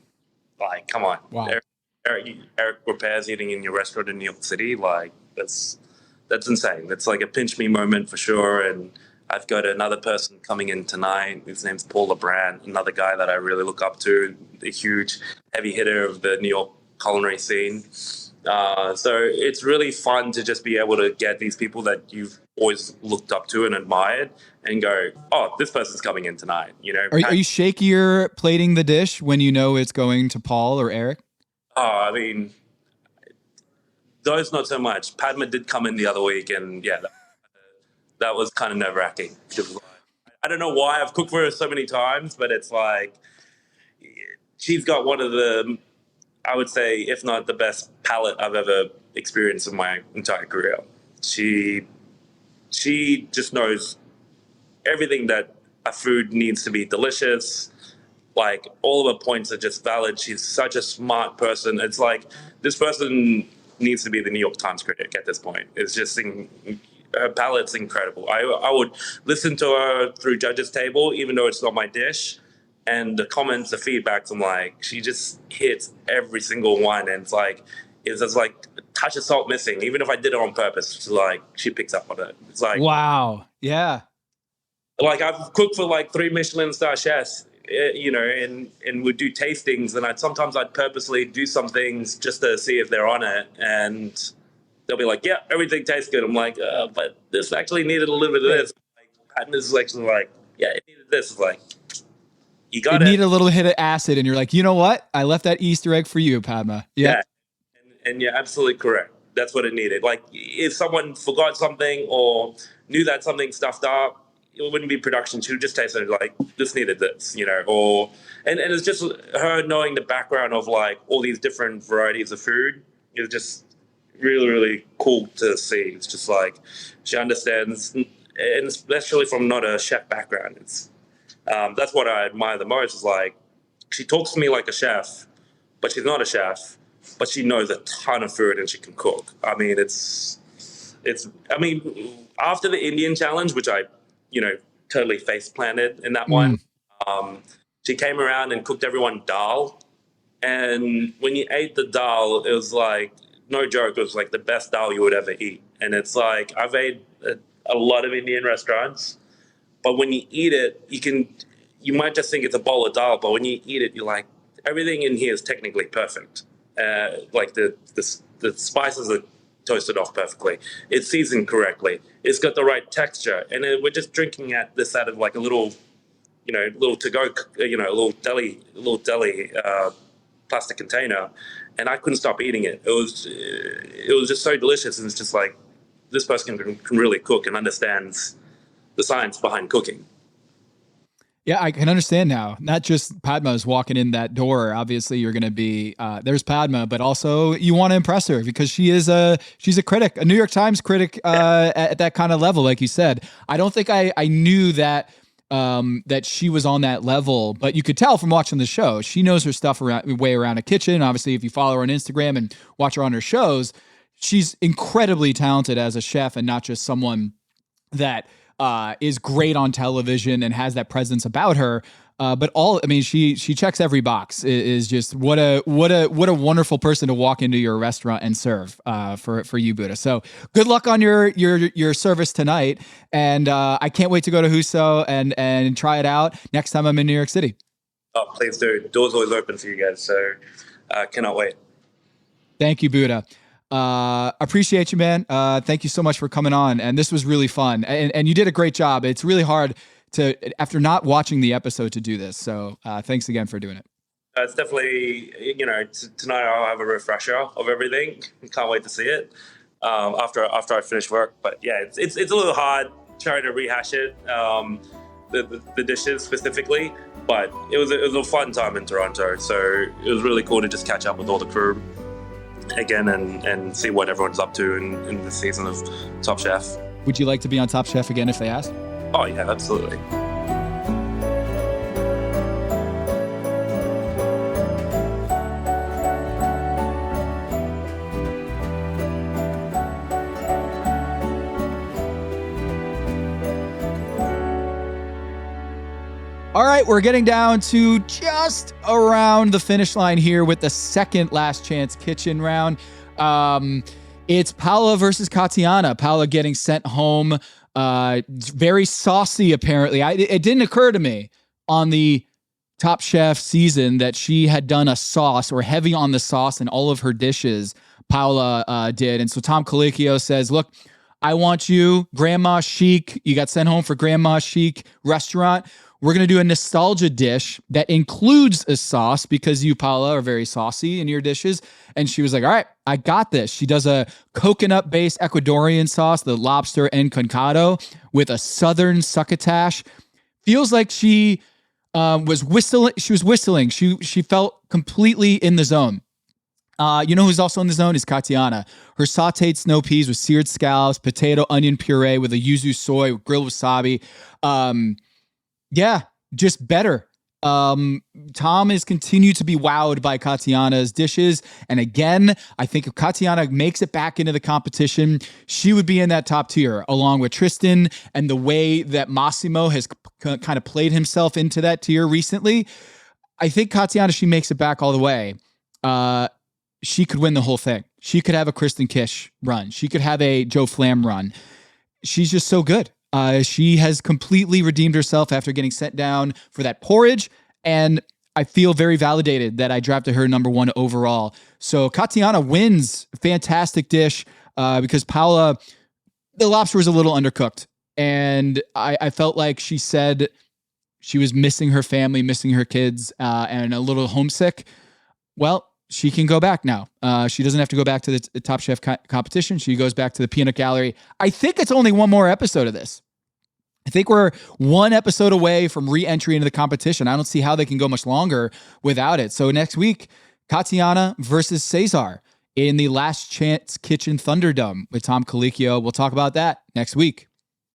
on. Wow. Eric Ripert's eating in your restaurant in New York City. Like, that's insane. It's like a pinch me moment for sure. And I've got another person coming in tonight. His name's Paul LeBrand, another guy that I really look up to, a huge heavy hitter of the New York culinary scene. So it's really fun to just be able to get these people that you've always looked up to and admired and go, oh, this person's coming in tonight. You know, are you shakier plating the dish when you know it's going to Paul or Eric? Those not so much. Padma did come in the other week, and yeah, that was kind of nerve-wracking. I don't know why I've cooked for her so many times, but it's like she's got one of the, I would say, if not the best palate I've ever experienced in my entire career. She just knows everything that a food needs to be delicious. Like, all of her points are just valid. She's such a smart person. It's like, this person needs to be the New York Times critic at this point. It's just, her palate's incredible. I would listen to her through judges' table, even though it's not my dish. And the comments, the feedbacks, I'm like, she just hits every single one. And it's just like a touch of salt missing. Even if I did it on purpose, it's like, she picks up on it. It's like, wow. Yeah. Like, I've cooked for like 3 Michelin star chefs, you know, and would do tastings. And I'd purposely do some things just to see if they're on it. And they'll be like, yeah, everything tastes good. I'm like, but this actually needed a little bit of this. Like, and this is actually like, yeah, it needed this. It's like, you got it. Need a little hit of acid, and you're like, you know what? I left that Easter egg for you, Padma. Yeah. And you're absolutely correct. That's what it needed. Like, if someone forgot something or knew that something stuffed up, it wouldn't be production. She would just taste it like, this needed this, you know, and it's just her knowing the background of like all these different varieties of food is just really, really cool to see. It's just like, she understands, and especially from not a chef background. It's, that's what I admire the most, is like, she talks to me like a chef, but she's not a chef, but she knows a ton of food and she can cook. I mean, after the Indian challenge, which I, you know, totally face planted in that one, she came around and cooked everyone dal. And when you ate the dal, it was like, no joke, it was like the best dal you would ever eat. And it's like, I've ate a lot of Indian restaurants, but when you eat it, you might just think it's a bowl of dal, but when you eat it, you're like, everything in here is technically perfect. Like the spices are toasted off perfectly. It's seasoned correctly. It's got the right texture. And we're just drinking this out of like a little to-go, you know, a little deli plastic container. And I couldn't stop eating it. It was just so delicious. And it's just like, this person can really cook and understands the science behind cooking. Yeah, I can understand now. Not just Padma's walking in that door. Obviously, you're going to be there's Padma, but also you want to impress her because she's a critic, a New York Times critic at that kind of level, like you said. I don't think I knew that that she was on that level, but you could tell from watching the show, she knows her stuff way around a kitchen. Obviously, if you follow her on Instagram and watch her on her shows, she's incredibly talented as a chef and not just someone that is great on television and has that presence about her. She checks every box. Is just what a wonderful person to walk into your restaurant and serve for you, Buddha. So good luck on your service tonight, and I can't wait to go to HUSO and try it out next time I'm in New York City. Oh, please do. Doors always open for you guys, so cannot wait. Thank you, Buddha. Appreciate you, man. Thank you so much for coming on, and this was really fun, and you did a great job. It's really hard after not watching the episode to do this. So thanks again for doing it. It's definitely, tonight I'll have a refresher of everything. Can't wait to see it after I finish work. But yeah, it's a little hard trying to rehash it, the dishes specifically. But it was a fun time in Toronto. So it was really cool to just catch up with all the crew again and see what everyone's up to in the season of Top Chef. Would you like to be on Top Chef again if they asked? Oh, yeah, absolutely. All right, we're getting down to just around the finish line here with the second Last Chance Kitchen round. It's Paula versus Katiana. Paula getting sent home. Very saucy, apparently. It didn't occur to me on the Top Chef season that she had done a sauce or heavy on the sauce in all of her dishes. Paula did. And so Tom Colicchio says, look, I want you, Grandma Chic. You got sent home for Grandma Chic restaurant. We're going to do a nostalgia dish that includes a sauce because you, Paula, are very saucy in your dishes. And she was like, all right, I got this. She does a coconut-based Ecuadorian sauce, the lobster enconcado, with a southern succotash. Feels like she was whistling. She was whistling. She felt completely in the zone. You know who's also in the zone is Katiana. Her sauteed snow peas with seared scallops, potato onion puree with a yuzu soy, grilled wasabi. Yeah, just better. Tom has continued to be wowed by Katiana's dishes. And again, I think if Katiana makes it back into the competition, she would be in that top tier along with Tristen, and the way that Massimo has kind of played himself into that tier recently. I think Katiana, she makes it back all the way. She could win the whole thing. She could have a Kristen Kish run. She could have a Joe Flam run. She's just so good. She has completely redeemed herself after getting sent down for that porridge, and I feel very validated that I drafted her number one overall. So Katiana wins. Fantastic dish because Paula, the lobster was a little undercooked, and I felt like she said she was missing her family, missing her kids, and a little homesick. Well, she can go back now. She doesn't have to go back to the Top Chef competition. She goes back to the peanut gallery. I think it's only one more episode of this. I think we're one episode away from re-entry into the competition. I don't see how they can go much longer without it. So next week, Katiana versus Cesar in the Last Chance Kitchen Thunderdome with Tom Colicchio. We'll talk about that next week.